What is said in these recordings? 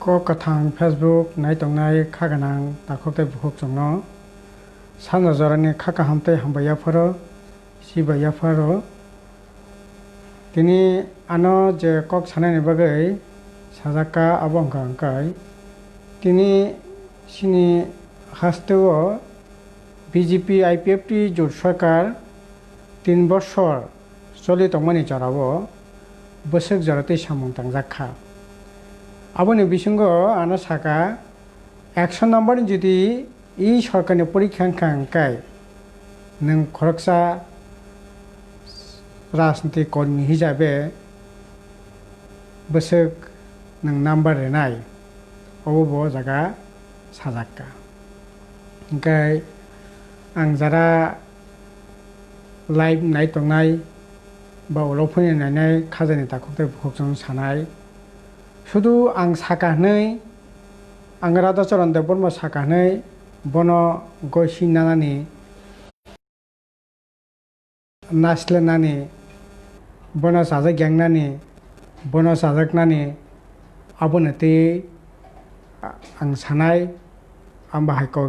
ก็กระทาง Facebook ในตรงในข้ากันางตาคบได้บุกจงเนาะสันจรณีข้ากหันเตหันใบยาฟรอสีใบยาฟรอทีนี้อันนั้นจะก็ฉันในบ้านเลยสาจากาอาบังกังไก่ทีนี้สินี่ฮัสตัว BJP IPFT จุดสกัด3 বছর চলি তংমানি জরাব বসক জরাতে সামং তাংজাখা আবনি বিসঙ্গ আনা সাকা 100 নম্বর যদি এই সরকারি পরীক্ষা খাঙ্কাই নং খরকসা রাজনীতি কর্মী হিসাবে বসক নং নাম্বার রেনাই অবব জায়গা সাজাক্কা ओंखाय आं जारा लाइभ नाय तंनाय बा उलाव फैनाय खाजानि दाखुथाय बुखजों सानाय शुधु आं साकाहनै आं राधाचरण देव बर्मा साकाहनै बनो गयसि नानानि नास्लेनानि बनो साजा ग्यांनानि बनो साजाकनानि आबोनते आं सानाय आं बाहायको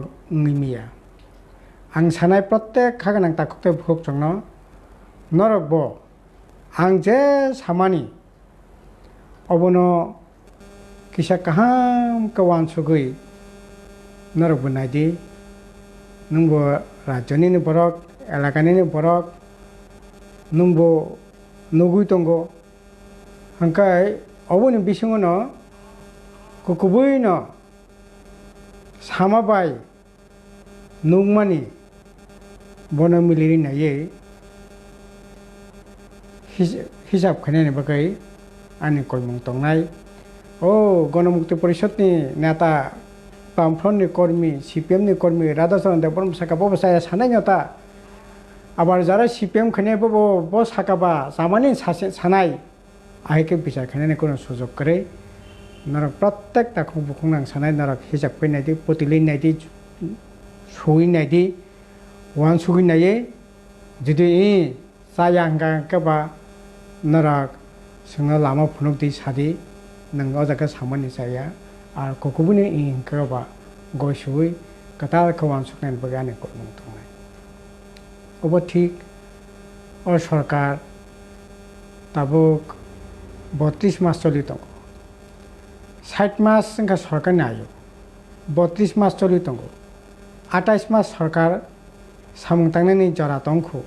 ngimiya ang sanai प्रत्येक खागोनां दाखुथाय बुखजोंनो नरकबो आं जे सामानि अबनो किसा काहाम कवान सुगै नरकबो नायदि नोंबो राज्यनिनो बरक एलाकानिनो बरक नोंबो नुगुइ दंगो ओंखाय अबनि बिसङनो कुकुबैनो सामाबाय नुगमानि बनो मिलिरि नायै हिसाब खानायनि बागै आंनि कयमं तंनाय गणमुक्ति परिषदनि नेता बामफ्रन्टनि कर्मी CPM नि कर्मी राधाचरण देव बर्मा साका बबो साया सानाय नेता आबार जारा CPM खानाय बबो साकाबा सामानि सानाय आइके बिचार खानायनि कोनो सुजुग करे नरक प्रत्येक दाखुं बुखुंनां सानाय नरक हिसाब फैनायदि पतिलिनायदि सौहैनायदि वान सौहैनायै जुदि जाया हंगाबा नरक सोंना लामा फुनुकदि सादि नों अजाका सामानि जाया आर ककुबुनि हंगाबा गय सौहै कतालखौ वान सौनायनि बागै आंनि कयमं तंनाय अबो ठीक अ सरकार ताबुक 32 मास चलि दं 60 मास जोंखा सरकारनि आयु 32 मास चलि दं 28 मास सरकार सामं तांनायनि जरा दंखौ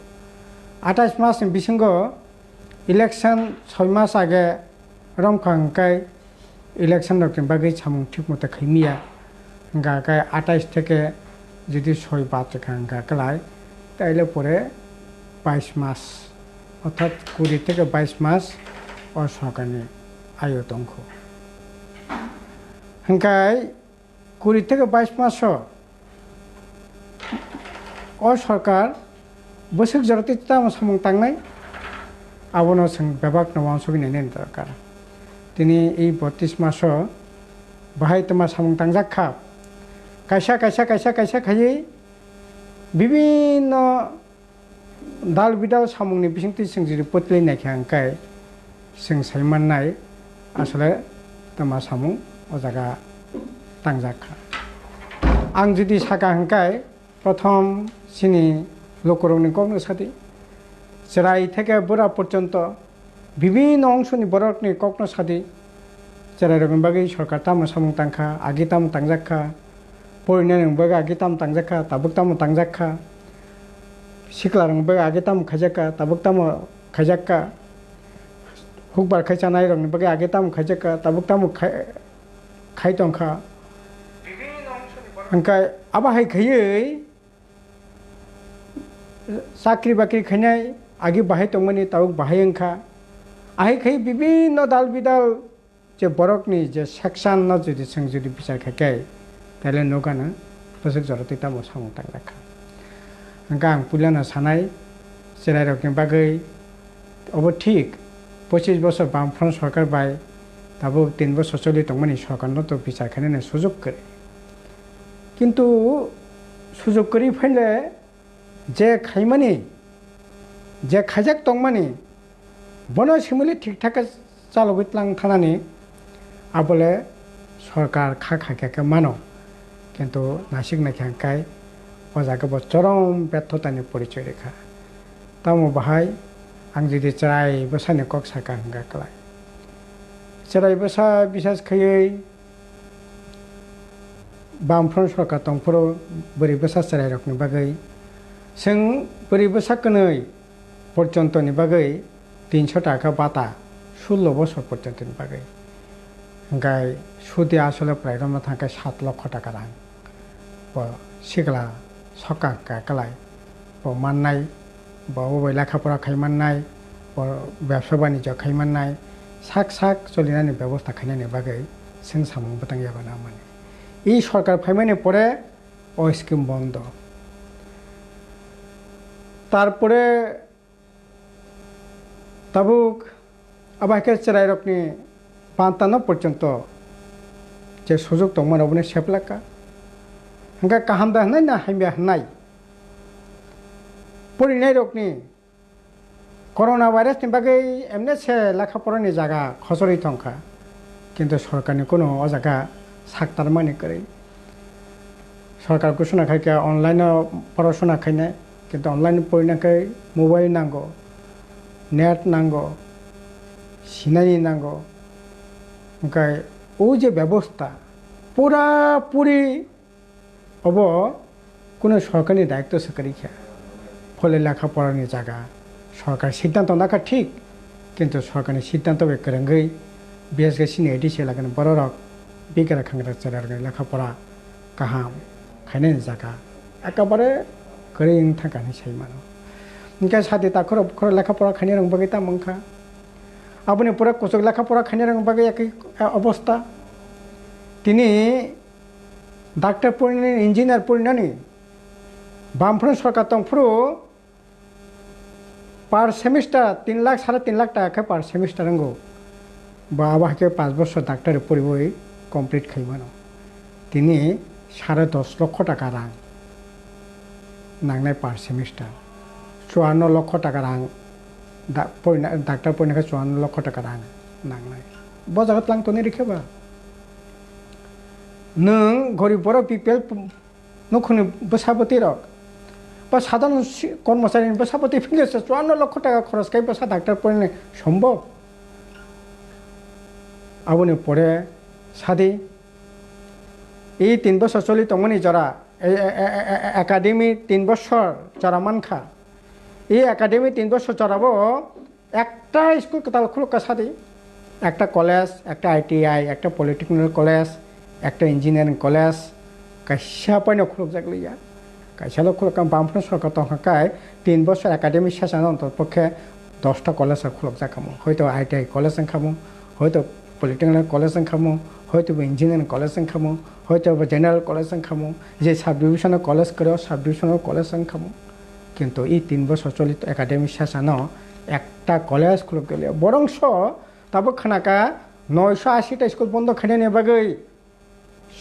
28 मास बिसंग इलेक्शन 6 मास आगे रमखांखाय इलेक्शन रखिन बागै सामं ठीक मते खैमिया गाकाय 28 থেকে যদি 6 বাদ খাঙ্গা কলাই তাইলে পরে 22 মাস অর্থাৎ 20 থেকে 22 মাস ও সরকারनि आयु दंखौ ओंखाय 20 থেকে 22 मास अ सरकार बोसोर जरते ताम सामं तांनाय आबनो जों बेबाक नवां सगिनायनि दरकार दिनै এই 32 मास बाहाय तमा सामं तांजाखा कायसा खायै विभिन्न दाल बिदाल सामंनि बिसंथि जों जुदि पतलिनायखा ओंखाय जों सायमाननाय आसले तमा सामं अजागा तांजाखा आं जुदि साका हंखाय प्रथम सिनी लोकरंनि कौनो साथी जेराय থেকে बुरा पर्यन्त विभिन्न अंशनि बरकनि कौनो साथी जेराय रकम बागै सरकार ताम सामं तांखा आगि ताम तांजाखा परिनाय बागै आगि ताम तांजाखा ताबुक ताम तांजाखा सिखला बागै आगि ताम खाजाखा ताबुक ताम खाजाखा हुकबार खायजानाय रंनि बागै आगि ताम खाजाखा ताबुक ताम खाय दंखा ओंखाय आबाहाय खैयै साख्रि बाख्रि खैनाय आगि बाहाय दंमोननि ताबुक बाहाय ओंखा आहाय खै विभिन्न दाल बिदाल जे बरकनि जे सेक्सन न जुदि जों जुदि बिचार खायखाय ताइले नगानो बोसोर जरते ताम सामं तांजाखा ओंखाय आं पुलियाना सानाय जेराय रकनि बागै अबो ठीक 25 বছর बामफ्रन्ट सरकार बाय ताबुक 3 বছর चलि दंमोननि सरकारनो तो बिचार खानायनि सुजुग करे किन्तु सुजुग करि फैले जे खायमानि जे खायजाक दंमानि बनो सिमलि ठीक ठाक चालुगैतलां थानानि आबले সরকার খা খাকে মানো কিন্তু নাসিক নাকি হাঙ্কায় ও জায়গায় চরম ব্যর্থতাनि পরিচয় রেখা তামो बाहाय आं जुदि जेरायबो सानो कक साका हांगाखलाय जेरायबो सा बिसास खैयै बामफ्रोन सरकार दंफोराव बोरैबो सा जेरायरकनि बागै जों बोरैबो साकनै पर्यन्तनि बागै 300 टाका बाता 16 বছর পর্যন্তनि बागै हांगाय सुदि आसले प्राय रमना थांखाय 7 লক্ষ টাকা रां सिगला सका गाकलाय माननाय बबे लेखापड़ा खायमाननाय व्यवसा बाणिज्य खायमाननाय साक साक चलिनायनि व्यवस्था खायनायनि बागै जों सामंबोतां याबाना माने এই সরকার ফাইমানে পরে ও স্কিম বন্ধ তারপরে তাবুক আবাকে চেরাইরকনি 55 পর্যন্ত যে সুযোগ দंमोन অবনে সেপলাকা হাঙ্গা কাহামদা হনাই না হাইমিয়া হনাই পরিনাই রকনি করোনা ভাইরাসनि बागै एमनेसे लेखापड़ानि जागा खसरै थंखा কিন্তু সরকারनि কোনো জায়গা সাকতার মানে করে সরকার ঘোষণা খাইকে অনলাইনে পড়াশোনা খাইনে কিন্তু অনলাইনে পড়িনাকে মোবাইল নাঙ্গো নেট নাঙ্গো সিনাই নাঙ্গো ওখানে ও যে ব্যবস্থা পুরাপুরি অব কোনো সরকারি দায়িত্ব সরকারি খেয়া ফলে লেখাপড়ানি জায়গা সরকার সিদ্ধান্ত নাকা ঠিক কিন্তু সরকারি সিদ্ধান্ত বেকরঙ্গই বিএস গাছিনি এডিসি লাগান বড় রক বিকেরা খাংরা চেরার লেখাপড়া কাহাম খাইনাयनि জায়গা একেবারে গরিং থাকানি সাইমানো ইনকা সাথে তাখর লেখাপড়া খাইনে রংবাগै তা মংখা আপনি পুরা কোচক লেখাপড়া খাইনে রংবাগै একই অবস্থা তিনি ডাক্তার পড়িনে ইঞ্জিনিয়ার পড়িনানি বামফ্রন সরকার তংফ্রু পার সেমিস্টার 3 লাখ 3.5 লাখ টাকা পার সেমিস্টার রঙ্গো বা আবাকে 5 বছর ডাক্তার পড়িবই কমপ্লিট খাইমানো তিনি 10.5 লক্ষ টাকা রাং নাংনাय পার সেমিস্টার 54 লক্ষ টাকা রাং ডাক্তার পড়িনাকে 54 লক্ষ টাকা রাং নাংনাय বজাগত লাংতনি রেখেবা नों गरीब बर' पिपल नखुनि बसापति रक बा साधारण कर्मचारी बसापति फिंगेছে 54 লক্ষ টাকা খরচ খাই বসা ডাক্তার পড়িনে সম্ভব আবনে পড়ে সাদি এই 3 বছর চলি তমনি যারা একাডেমি 3 বছর যারা মানখা এই একাডেমি 3 বছর চড়াবো একটা স্কুল কাতাল খুলকা সাদি একটা কলেজ একটা আইটিআই একটা পলিটেকনিক কলেজ একটা ইঞ্জিনিয়ারিং কলেজ কাইসা পাইনা খুলক জাগলিয়া কাইসালো খুলকাম বামফ্রন সরকার তংখায় 3 বছর একাডেমি শেষানো অন্ততপক্ষে 10টা কলেজ খুলক জাখামো হয়তো আইটিআই কলেজ খামো হয়তো পলিটেকনিক কলেজ খামো হয়তো ইঞ্জিনিয়ারিং কলেজ খামো হয়তো জেনারেল কলেজ খামো যে সাব ডিভিশনাল কলেজ করে সাব ডিভিশনাল কলেজ খামো কিন্তু এই 3 বছর চলিত একাডেমি শেষানো একটা কলেজ খুলক গেলে বরংশ তাবো খানাকা 980টা স্কুল বন্ধ খাইনাयनि बागै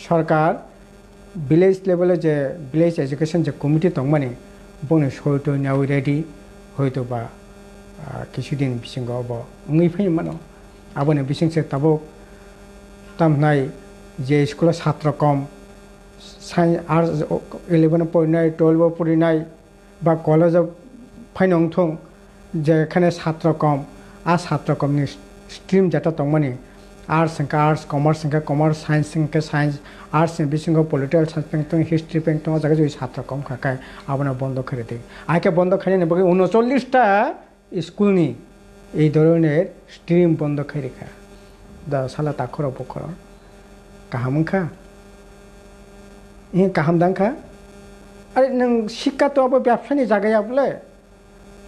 সরকার ভিলেজ লেভেলে যে ভিলেজ এডুকেশন যে কমিটি দंमाने বনে সইটো নাও রেডি হয়তো বা কিছুদিন বিসিঙ্গ অব উঙै फैयो मानो আবনে বিসিংসে তাবো তামনাই যে স্কুলে ছাত্র কম সাইন্স আর্টস 11 পড়িনাय 12 পড়িনাय বা কলেজে ফাইনং থং যেখানে ছাত্র কম আর ছাত্র কমনি স্ট্রিম যেটা দंमाने आर्ट्स संख्या आर्ट्स कॉमर्स संख्या कॉमर्स साइंस संख्या साइंस आर्ट्स बिसिंग पॉलिटिकल साइंस पेंटों हिस्ट्री पेंटों जगह जो छात्र कम खाकाय आपने बंद करे दे आके बंद खाने बगे 39টা स्कूल नी এই ধরনের স্ট্রিম বন্ধ করে রেখা দা সালা তাখর বখর কাহামখা ই কাহামদাংখা আরে নং শিক্ষা তো আবার ব্যবসানি জায়গায় বলে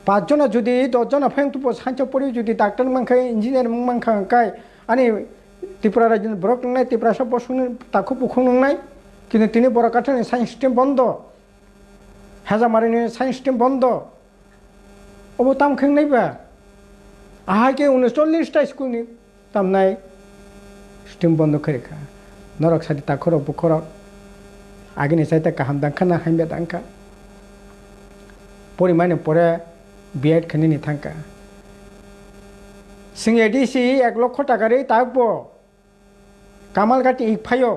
5 জন যদি 10 জন ফাইং তো সাইন্স পড়ি যদি ডাক্তার মানখায় ইঞ্জিনিয়ার মানখায় आनी त्रिपुरा राज्य बरक नंनाय त्रिपुरा सब बसुंनि ताखौ बुखुं नंनाय किन्तु तिनि बरकाटानि साइन्स स्ट्रीम बंद हेजामारिनि साइन्स स्ट्रीम बंद अबो तामखेंनायबा आहाके 39टा स्कुलनि तामनाय स्ट्रीम बंद करेखा नरक सादि ताखर बुखर आगिनि साइता काहाम दांखा ना हाइबा दांखा परिमाने परे बिएड खनिनि थांका सिंह एडिसि 1 লক্ষ টাকারই তাকবো কামালঘাটি ইকফাইও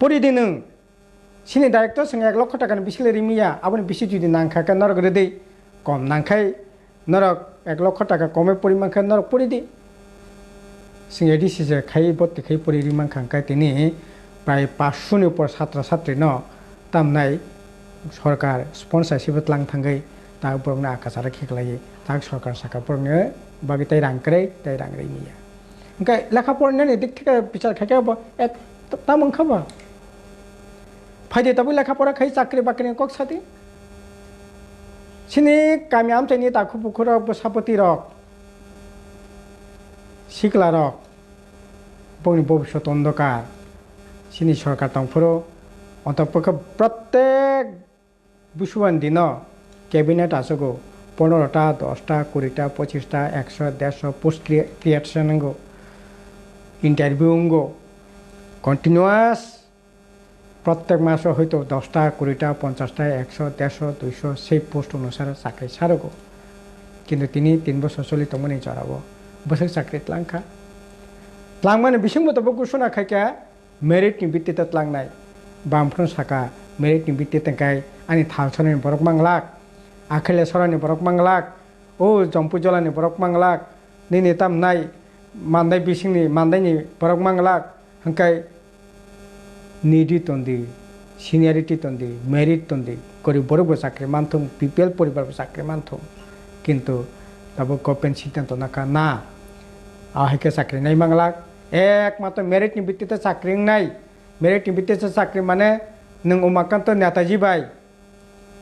পরিদি নং সিনি ডাইরেক্টর जों 1 লক্ষ টাকাनि বিসিলারি মিয়া আবনি বিসি যদি নাংখাকে নরক রেদে কম নাংখাই নরক 1 লক্ষ টাকা কমে পরিমাণখা নরক পরিদি जों এডিসি যে খাই বত্তি খাই পরিমাণ খাংখাই তিনি প্রায় 500 नि উপর ছাত্র ছাত্রী ন তামনাই সরকার স্পন্সরশিপ লাং থাঙ্গै তা বরংনা আকাশারা খেকলাই তা সরকার সাকা বরংনে বাগি তাই রাংক্রে মিয়া ओंखाय लेखा फरायनायनि दिक थिका बिचार खायखाबा एक तामों खाबा फायदे ताबो लेखा फरा खाय चाकरि बाकरि कक साथि सिनि गामि आमथायनि दाखु बुखुरा बसापति रक सिकला रक बनि भबिष्यत अंधकार सिनि सरकार तंफोरो अंतपक्ष प्रत्येक बुसुवान दिन कैबिनेट आसगो 15टा 10टा 20टा 25टा 100 150 पोस्ट क्रिएशन नांगौ इंटरव्यू होंगो कन्टिन्यूअस प्रत्येक मास हयतो 10टा 20टा 50टा 100 150 200 সেই পোস্ট অনুসারে চাকরি ছাড়গো কিন্তু তিনি 3 বছর চলি তমনি জড়াবো বছর চাকরি লাংখা লাংমানে বিসংমতবো ঘোষণা খাইকা মেরিটनि ভিত্তিতে লাংनाय बामफ्रोन साका मेरिटनि ভিত্তিতে गाय आंनि थालसरनि बरक मांलाक आखिले सरानि बरक मांलाक ओ जम्पु जलानि बरक मांलाक निनि तामनाय मान्दाय बिसिंनि मान्दायनि बरक मांलाक हंखाय निडि तंदि सिनियरिटी तंदि मेरिट तंदि गरीब बरबो चाकरि मानथुम बीपीएल परिबारबो चाकरि मानथुम किन्तु दाबो गभर्नमेन्ट सिद्धांत नाका ना आहायके चाकरि नाय मांलाक एकमात्र मेरिटनि ভিত্তিতে চাকরি नाय मेरिटनि ভিত্তিতে চাকরি माने नों उमाकान्त नेताजी बाय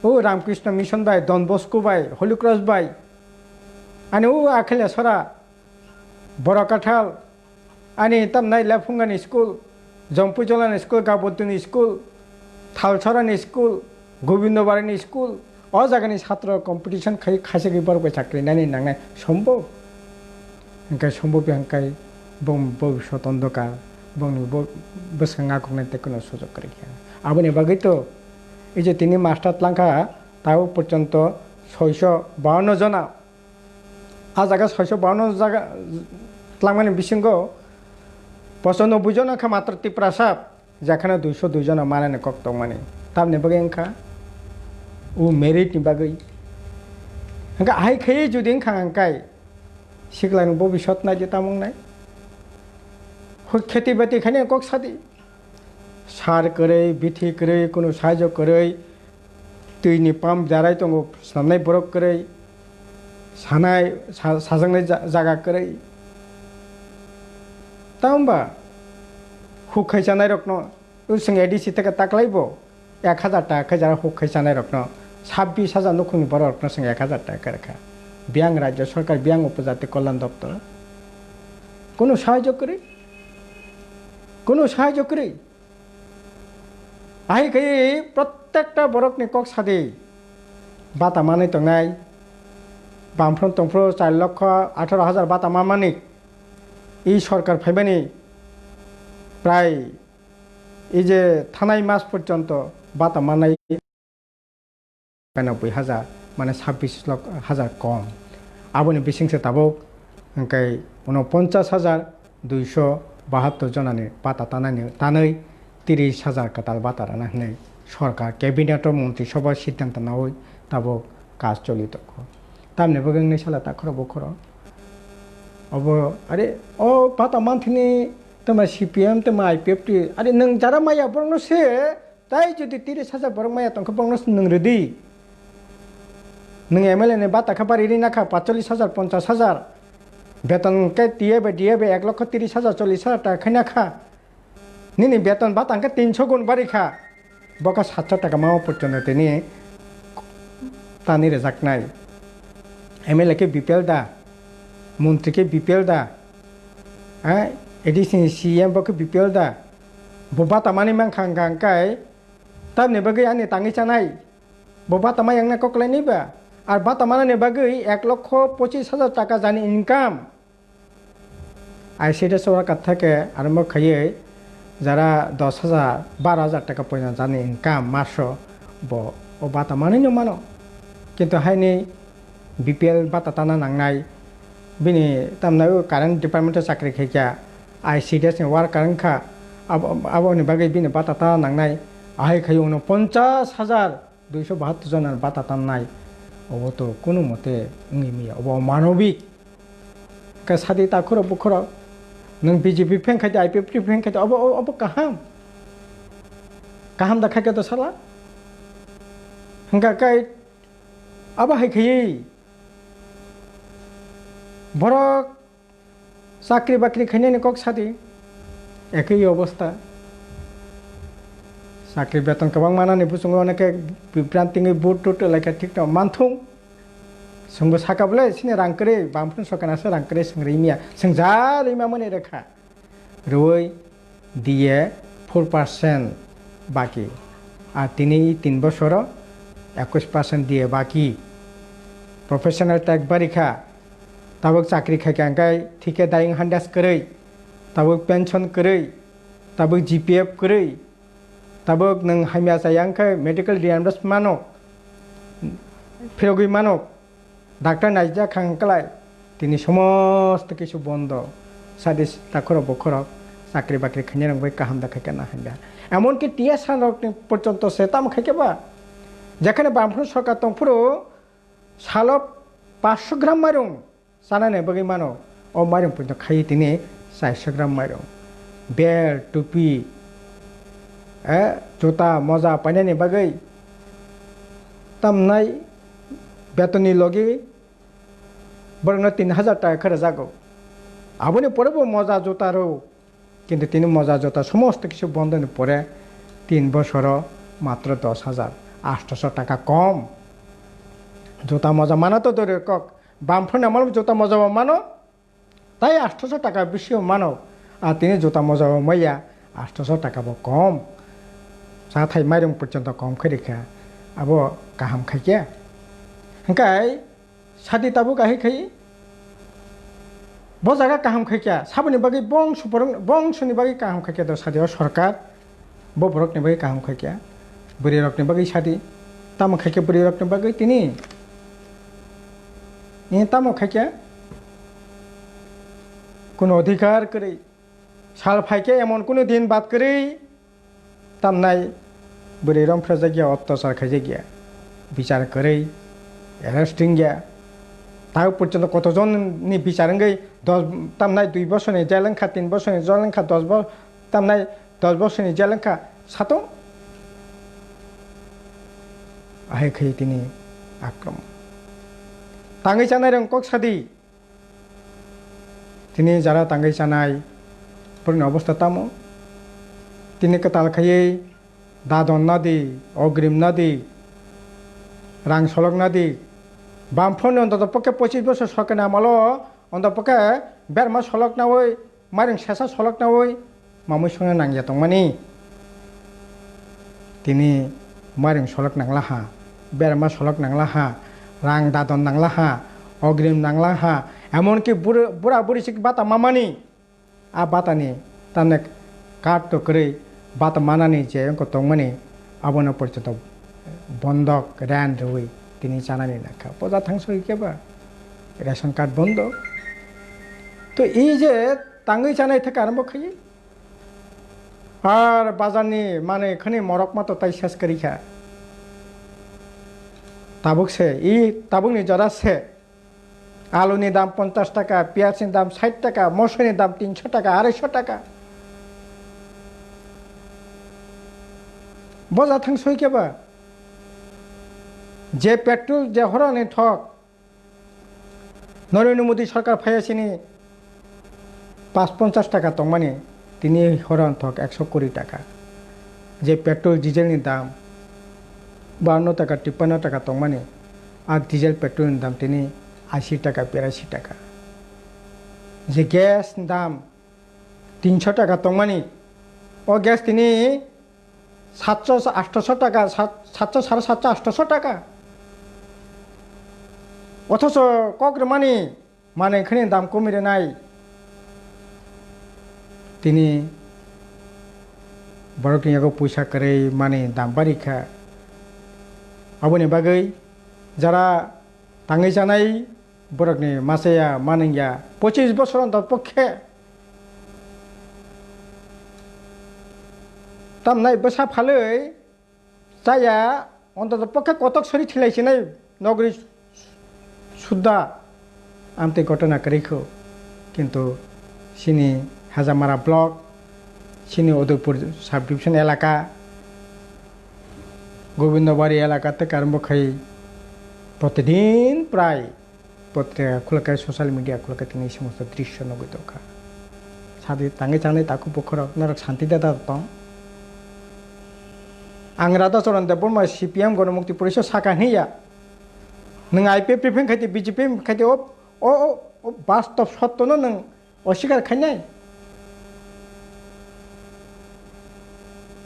ओ रामकृष्ण मिशन बाय डन बस्को बाय हलि क्रस बाय आनी ओ आखिले सरा बरकाठाल आनी तामनाय लाफुंगानि स्कुल जम्पुजलानि स्कुल गाबोतुनि स्कुल थालसरानि स्कुल गोविंदबारिनि स्कुल अ जागानि छात्र कम्पिटिशन खाय खासेगि बरबाय चाकरि नायनि नांनाय सम्भव हंखाय सम्भव हंखाय बम भविष्यत अंधकार बंनि बसंगा कुगनाय कोनो सुযোগ করে आबनि बागै तो এই যে তিনি মাস্টার লাংখা তাও পর্যন্ত 652 जना आ जागा 652 जागा लांमानि बिसिंग 95 जना खा मात्र तिप्रासाब जाखाना 202 जना माने कक्तौ माने तामने बागै अंखा उ मेरिटनि बागै अंका हाय खै जुदि अंखा अंकाय सिगलानि भबिष्यत नायदि तामंनाय खेती बाती खाने कक साथि सार करे बिथि करे कोनो साहाय्य करे दैनि पाम्प जाराय दङ सामनाय बरक करे सानाय साजांनाय जागा करे ता होमबा हुखाय जानाय रखन जों एडिसि थाखा ताकलायबो 1000 टाका जारा हुखाय जानाय रखन 26000 नखरनि बर रखन जों 1000 टाका रखा बियां राज्य सरकार बियां उपजाति कल्याण दप्तर कोनो साहाय्य करे कोनो साहाय्य करे आइ गई प्रत्येकटा बरकनि कक सादि बाता माने तंनाय बामफ्रोन तंफ्रो 4,18,000 बाता मामानि ई सरकार फाइबानि प्राय ई जे थानाय मास पर्यन्त बाता मानाय 90,000 माने 26,000 कम आबनि बिसिंसे ताबो ओंखाय 49,272 जनानि बाता तानै 30,000 काताल बाता राना हनै सरकार कैबिनेट मंत्री सभा सिद्धांत नावै ताबो काज चलित तामने बगंनै साला ताखर बखर अब अरे ओ बाता मानथिनि तमा सीपीएम तमा आईपीएफ टी अरे नों जारा माया बरनो से ताई जुदि 30,000 बर माया तंख बरनो नों रेडी नों एमएलए ने बाता खबारि नाखा 45,000 50,000 बेतन के दिए 1,30,000 40,000 टाका खैनाखा निनी बेतन बातांके 300 गुण बारिखा बका 700 टाका मावा पर्यन्त तिनी तानि रेजाकनाय एमएलए के बीपीएल दा मंत्री के बीपीएल दा एडिसि सीएम बके बीपीएल दा बबा तामानि मांखांगांकाय तामने बगै आनि तांगि जानाय बबा तामा यांना ककलायनिबा आर बातामाने बगै 1,25,000 टाका जानि इनकाम आईसीडी सरकार थाके आरम्भ खायै যারা 10,000 12,000 টাকা পর্যন্ত জানি ইনকাম মাস ও বাতা মানেनो मानो কিন্তু हायनि बीपीएल बाता ताना नांनाय बिनि तामनाय कारेन्ट डिपार्टमेन्ट चाकरि खायखा ICDS ni war karangka abo ni bagai bini batata nangnai ahai khayo no 50,272 jonar batata nai obo to kono mote ngi mi obo manobik ka sadi ta khoro bukhoro nang BJP pheng khai IPP pheng khai obo kaham da khai ka to sala hangka kai aba hai khai borok চাকরি বাকরি খাইনি cock সাদি একই অবস্থা চাকরি বেতন গোबां मानानि बुसुङो अनेके बिब्रान्तिङै बुट टुट लाइका ठीक दं मानथुं जोंबो साकाबले सिने रांकरे बामफ्रोन सरकारासो रांकरे सोंरैमिया सोंजा रैमा मोने रेखा रुई दिए 4% बाकी আর তিনি 3 বছর 21% দিয়ে বাকি প্রফেশনাল ট্যাগ বারিখা tabuk cakri khai thike daing handas kerei tabuk pension kerei tabuk GPF kerei tabuk nang hamya sayang khai medical reimbursement mano ফেরগই মানক ডাক্তার নাইজা খাংকালাই তিনি সমস্ত কিছু বন্ধ সাদিস তাখর বখর চাকরি বাকরি খাইনে রংবাই কাহাম দেখাকে না হাইবা এমনকি টিএসআর পর্যন্ত সেতাম খাইকেবা যেখানে বামফ্রন্ট সরকার তংফুরো সালব 500 গ্রাম মাইরং সানানে বাগै মানো ও মাইরং পর্যন্ত খাই তিনি 400 গ্রাম মাইরং बेल्ट टुपी जुता मजा पाइने बागै तमनाय बेतननि लगे बरंनो 3000 टाका खरच जागौ आबुनि परेबो मजा जुता रो किन्तु तिनि मजा जुता समस्त किछु बंधनि परे 3 बছर मात्र 10,000 800 टाका कम जुता मजा माना तो दरे कक बामफ्रन्ट आमार जुता मजा मानो ताई 800 टाका बेसि मानो আর তিনি জুতা মজা মাইয়া 800 টাকা কম সাথাই মাইরং পর্যন্ত কম খাইখা আব কাহাম খাইকে হংকাই সাদি তাবু গাহি খাই বজাগা কাহাম খাইকে সাবনি বাগै বংশনি বাগै কাহাম খাইকে দ সাদিও সরকার ববরকনি বাগै কাহাম খাইকে বুড়ি রকনি বাগै সাদি তাম খাইকে বুড়ি রকনি বাগै তিনি তাম খাইকে কোনো অধিকার করে साल फाइके एमन कोनो दिन बात करी तमनाय बुरै रंफ्रा जायगायाव अत्याचार खाइजे गया বিচার करी अरेस्टिंग गया ताव पर्यन्त कतजननि বিচারंगै 10 तमनाय 2 বছরनि जेलंखा 3 বছরनि जेलंखा 10 বছর तमनाय 10 বছরनि जेलंखा सातो आहाय खै तिनि आक्रमण तांगै जानाय रं कक सादी तिनि जारा तांगै जानाय अवस्था तामो তিনি কেতাল খাইয়ে দাদন না দি অগ্রিম না দি রাং সলক না দি বামফ্রন্ট অন্তত পক্ষে 25 বছর সরকার আমলো অন্তত পক্ষে বেরমা সলক না ওই মারিং শেষা সলক না ওই মামুই সঙ্গে নাঙ্গিয়া তংমানি তিনি মারিং সলক নাংলা হা বেরমা সলক নাংলা হা রাং দাদন নাংলা হা অগ্রিম নাংলা হা এমনকি বুড়া বুড়ি শিখ বাতা মামানি आ बातानि ताने काट तो करे बात मानानि जे अंको तंगमानि आबोनो पर्यन्त बंधक रान रई तिनि जानानि नाखा पजा थांसय केबा रेशन कार्ड बंद तो ई जे तांगै जानाय थाका आरम्भ खायो आर बाजारनि माने खनि मरक मातो ताइ सेस करिखा ताबुकसे ई ताबुकनि जरासे आलुनि दाम 50 टाका पियाजनि दाम 60 टाका मसुरनि दाम 300 टाका 250 टाका बजा थांसय केबा जे पेट्रोल जे हरनि ठक नरेन्द्र मोदी सरकार फायासिनि 550 टाका तंमानि तिनि हरन ठक 100 कोटी टाका जे पेट्रोल डिजेलनि दाम 52 टाका 53 टाका तंमानि आ डिजेल पेट्रोलनि दाम तिनि 80 টাকা 82 টাকা যে গ্যাস দাম 300 টাকা তংমানি ও গ্যাস তিনি 700 800 টাকা 700 750 800 টাকা অথচ কগ্রমানি মানে এখানে দাম কমিরে নাই তিনি বড়কিয়াগো পয়সা করে মানে দাম বাড়িখা আবনি বাগै যারা तांगै जानाय बरकनि मासेया मानैया 25 বছর অন্তর পক্ষে তামনাই বসা ফালই যায়া অন্তত পক্ষে কতক সরি ছিলাইছে নাই নগরী সুদ্ধা আমতে ঘটনা করেখো কিন্তু সিনি হাজামারা ব্লক সিনি উদয়পুর সাব ডিভিশন এলাকা গোবিন্দবাড়ি এলাকা থেকে আরম্ভ খাই প্রতিদিন প্রায় পত্রিকা খুলকায় সোশ্যাল মিডিয়া খুলকায় তিনি এই সমস্ত দৃশ্য নগৈ দরকার সাথে তাঙ্গে চানে তাকে পক্ষর নারক শান্তি দাদা দं आं राधाचरण देवबर्मा CPM गणमुक्ति परिषद साखा हिया नों IPF प्रिफें खाइते BJP खाइते ओ बास्तव सत्यनो नों अस्वीकार खाइनाय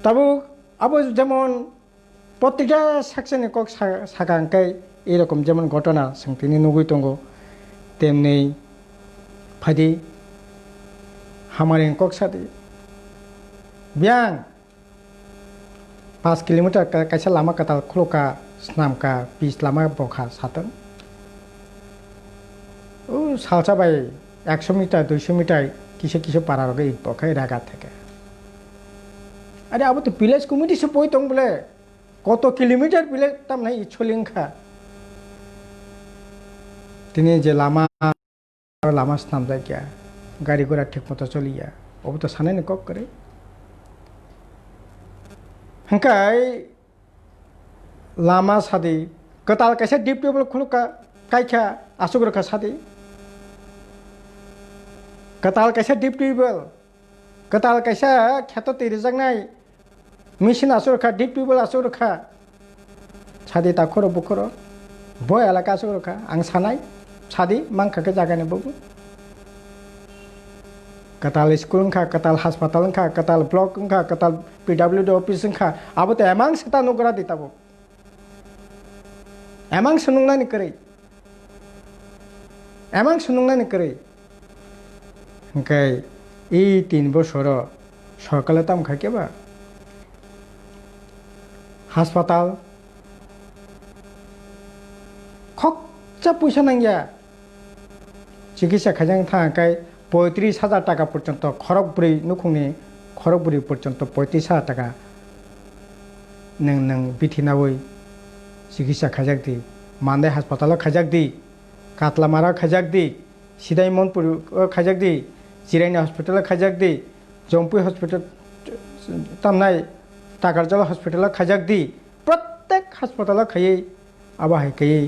तबो अब जेमन प्रत्येकटा सेक्शननि कक साखा अंकाय एरकम जेमन घटना सोंथिनि नुगै दंगो तेमनि फादि हामारें कक सादि बियां 5 kilometer kaisa lama katal khloka snamka pis lama bokha satan o salsa bai 100 meter 200 meter kise kise parar ge bokha raga theke are abo to village committee se poi tong bole কত kilometre village tam nai cholingkha tini je lama snam jagya gari gora thik moto choliya obo to sanai ne kok kore hangkai lama sadi ketal kaisa deep table khuluka kaikha asugraka sadi ketal kaisa deep table ketal kaisa kheto tirijangnai machine asurka deep table asurka sadi takhoro bukhoro boy elaka asurka ang sanai sadi mangkha ke jagane bobu ketal school engkha ketal hospital engkha ketal block engkha ketal PWD office engkha abo to emang seta nugra ditabo emang sunungnani korei emang sunungnani korei hangkai ei 3 বছর সরকারে তাম খাইকেবা হাসপাতাল খরচা পয়সা নাঙ্গিয়া চিকিৎসা খাইজাং থাকায় 35,000 টাকা পর্যন্ত খরগবুরি নুখুংনি খরগবুরি পর্যন্ত 35,000 টাকা নং বিথিনাবই চিকিৎসা খাইজাক দি মানদাই হাসপাতাল খাইজাক দি কাতলামারা খাইজাক দি সিদাই মনপুর খাইজাক দি জিরাইনি হসপিটাল খাইজাক দি জম্পুই হসপিটাল তামনাই টাকারজলা হসপিটাল খাইজাক দি প্রত্যেক হাসপাতাল খাইয়ে আবাহাই খাইয়ে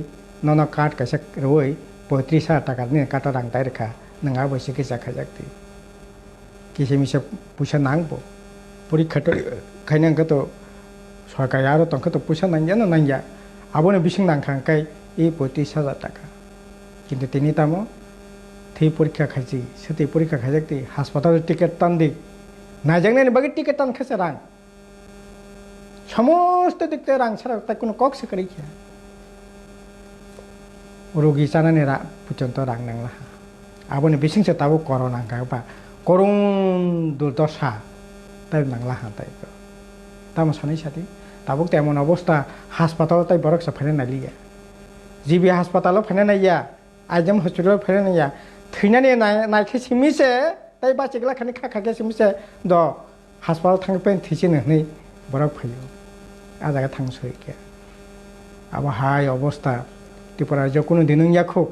নন কার্ড কাইসা রই 35,000 টাকা নিয়ে কাটা রাং তাই রেখা नोंहा बैसे के जाखाजाक्ति किसे मिसे पैसा नांगबो परीक्षा तो खाइनांगो तो सरकार आरो तंखो तो पैसा नांगिया ना नांगिया आबोनो बिसिं नांखांखाय ए 35,000 टाका किन्तु तिनि तामो थै परीक्षा खाइजि सते परीक्षा खाइजाक्ति हासपाताल टिकेट तानदि नायजांनायनि बागै टिकेट तानखासे रां समस्त दिखते रां छाड़ा ताइ कोनो कक्से करिखिया रोगी जानानै पर्यन्त रां नांला abone bisingse tabo corona gaba korung durdosha tai nangla hantai ko tamo sanai sati tabuk temon অবস্থা হাসপাতাল তাই বরক সা ফেনে নালিয়া জিবি হাসপাতাল ফেনে নাইয়া আইজম হসপিটাল ফেনে নাইয়া থৈনানি নাইखे सिमिसे তাই বাচিগলা খানি খাখাকে सिमिसे द হাসপাতাল থাংপেন থিসিনে नै বরক ফেयो আজাga থাংসইকে আবা হাই অবস্থা ত্রিপুরা যে কোনো দিন ইয়াখো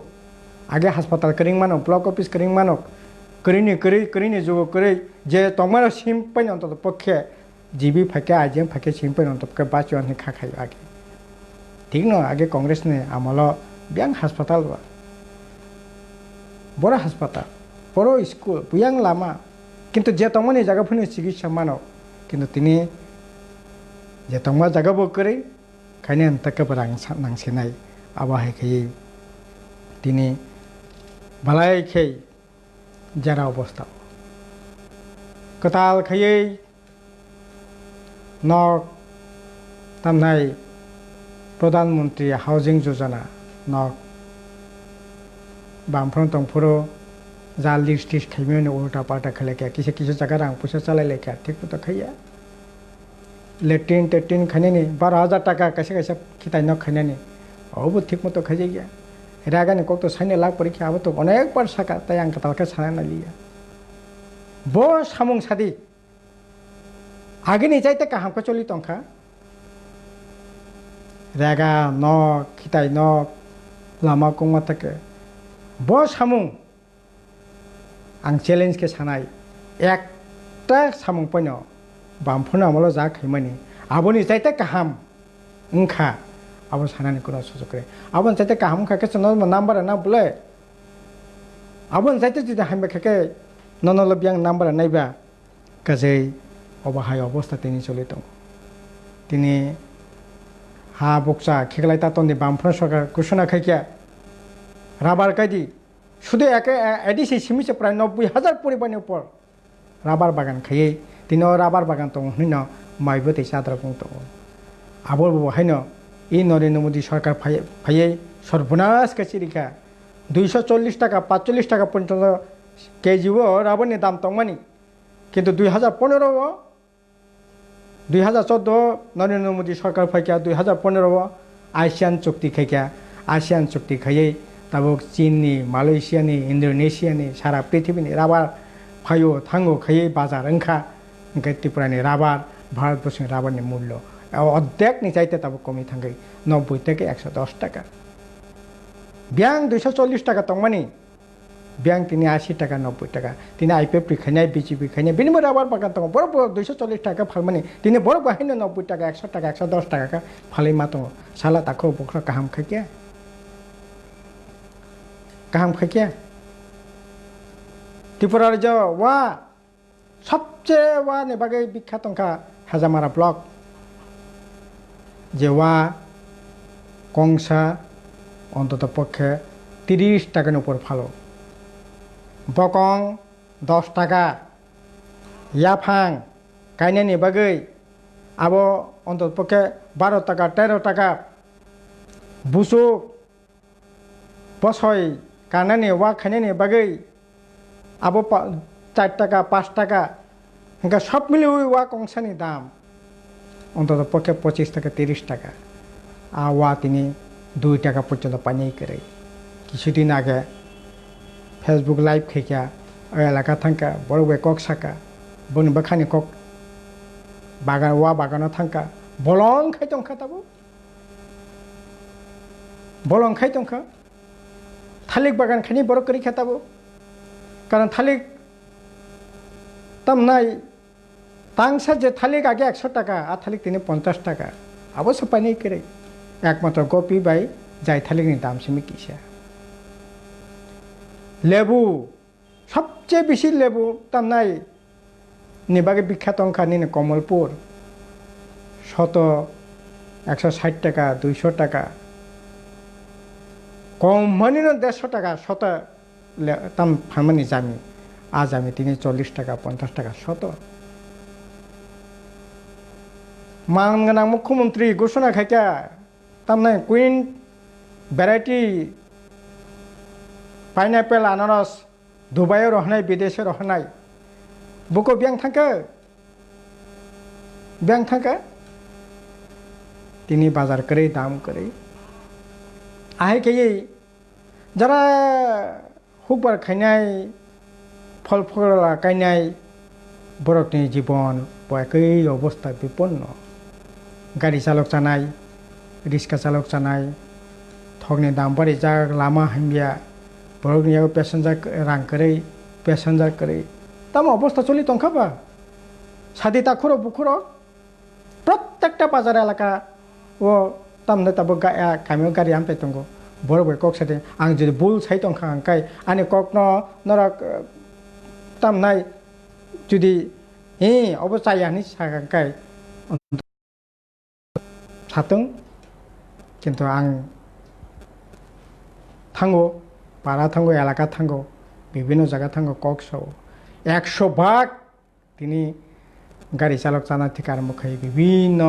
आगे हासपाताल करिंग मानक ब्लॉक ऑफिस करिंग मानक करिनी जो करी जे तमारो सिम्पल अंत पक्षे जीबी फाके आजे फाके सिम्पल अंत पक्षे बाचुआन खा खाई आगे ठीक न आगे कांग्रेस ने आमल ब्यांग हासपाताल बड़ा हासपाताल बड़ा स्कूल ब्यांग लामा किन्तु जे तमनि जागा फुनि चिकित्सा मानक किन्तु तिनि जे तमा जागा बो करी खायने अंतके बरां नांसेनाय आबाहाय खाय तिनि balai khei jara অবস্থা ketal khayei nok tamnai pradhan mantri housing yojana nok bamphron tongphoro ja list khaimene ulta palta khale kya kise jaga rang puisa chalai le kya ঠিক মতো খাইয়া লেট্রিন টেট্রিন খাইনে 12,000 টাকা কাছে খিতাই ন খাইনে অবো ঠিক মতো খাইয়ে গিয়া रागानि कक्तो साइने लाख परीक्षा अब तो अनेक बार साका ताई आं कतालके साना लिया बो सामुं सादी আগেनि जायते काहामखौ चलि तंखा रेगा नक खिताय नक लामा कुंमा तके ब सामुं आं चेलेंज के सानाय एकटा सामुं पयनो बामफोरनो आमलो जा खैमानि आबोनि जायते काहाम उनखा आबो सानानि कुनो सुजुग करे आबोन जायते काहाम खाके चनो नाम्बार ना बुले आबोन जायते जुदि हामबे खाके ननल बियां नाम्बार नायबा गाजै अबाहाय अबस्था तिनि चलि दं तिनि हा बक्सा खेगलाय तातननि बामफोर सरकार घोषणा खायकिया राबार कायदि শুধু এডিসি সিমিছে প্রায় 90,000 পরিবারের উপর রাবার বাগান খাইয়ে তিনি রাবার বাগান তো হইন মাইবো তেসা আদ্রা বুং তো আবর বহাইন এই নরেন্দ্র মোদী সরকার ফাইয়ে সর্বনাশ কাচিরিকা 240 টাকা 45 টাকা পর্যন্ত কেজিও রাবারনি দাম তংমানি কিন্তু 2014 নরেন্দ্র মোদী সরকার ফাইকিয়া 2015 आसियान चुक्ति खाइकिया आसियान चुक्ति खाइए तब चीननि मालयेशियानि इन्डोनेशियानि सारा पृथ्वीनि राबार फायो थांगो खाइए बाजार ओंखा ओंखाय त्रिपुरानि राबार भारतवर्षनि राबारनि मूल्य अर्धेकनि चाइते तब कमी थांगै 90 থেকে 110 টাকা ब्यां 240 টাকা तंमानि ब्यां तिनि 80 টাকা 90 টাকা तिनि आईपीएफ खाइनाय बीजेपी खाइनाय बिनिबो राबार बागान दङ बरफ 240 टाका फालमानि तिनि बरफ बाहायनो 90 टाका 100 टाका 110 टाका फालै मा दङ साला ताखौ बखरा गाहाम खाइकिया गाहाम खाइकिया त्रिपुरा राज्य वा सबसे वा ने बागै बिख्यात अंका हाजामारा ब्लक जे वा कंसा অন্তত পক্ষে 30 টাকার উপর ফালো বকং 10 টাকা ইয়াফাং গাयनायनि बागै आबो অন্তত পক্ষে 12 টাকা 13 টাকা বুসুক বসয় কানানি ওয়া খাইनायनि बागै आबो 4 টাকা 5 টাকা इनका सब मिले ওয়া কংসানি দাম অন্তত পক্ষে 25 থেকে 30 টাকা আওয়া তিনি 2 টাকা পর্যন্ত পানিয়ে করে কিছুদিন আগে ফেসবুক লাইভ খেকিয়া ওই এলাকা থাকা বড় বড় কক সাকা বনি বাখানি কক বাগান ওয়া বাগানো থাকা বলং খাই তংখা তাবো বলং খাই তংখা থালিক বাগান খানি বড় করি খেতাবো কারণ থালিক তামনাই তাংসা যে থালিক আগে 100 টাকা আর থালিক তিনি 50 টাকা অবশ্য পানি করে একমাত্র গোপী বাই যাই থালিকনি দাম সিমি কিসা লেবু সবচেয়ে বেশি লেবু তামনাই নিবাগে বিখ্যাত অংখা নিনে কমলপুর 160 টাকা 200 টাকা কম মানে 150 টাকা শত তাম ফার্মানি জামি আজ আমি তিনি 40 টাকা 50 টাকা শত মানগানা মুখ্যমন্ত্রী ঘোষণা খাইকা তামনাই কুইন ভ্যারাইটি পাইনাপেল আনারস দুবাইও রহনাই বিদেশে রহনাই বুকো ব্যাং থাকা তিনি বাজার করে দাম করে আহে খেয়ে যারা হুকবার খাইনাই ফল ফলা গাयनाय বরকনি জীবন বয়কই অবস্থা বিপন্ন গাড়ি চালক জানাই রিক্সা চালক জানাই ঠগনি দাম বাড়ি যা লামা হামিয়া বরকনিয়াও প্যাসেঞ্জার রাং করে প্যাসেঞ্জার করে তাম অবস্থা চলি তংখাবা সাদি তাখুরো বুখুরো প্রত্যেকটা বাজার এলাকা ও তামনে তাবো কামিও গাড়ি আনতে তঙ্গো বড় বড় কক সাথে আং যদি বুল সাই তংখা আংকাই আনে কক নরা তামনাই যদি অবস্থায়ানি সাগাंकाय সাতং কিন্তু আং থাঙ্গো পাড়া থাঙ্গো এলাকা থাঙ্গো বিভিন্ন জায়গা থাঙ্গো কক সব 100 ভাগ তিনি গাড়ি চালক জানা থেকে আরম্ভ খাই বিভিন্ন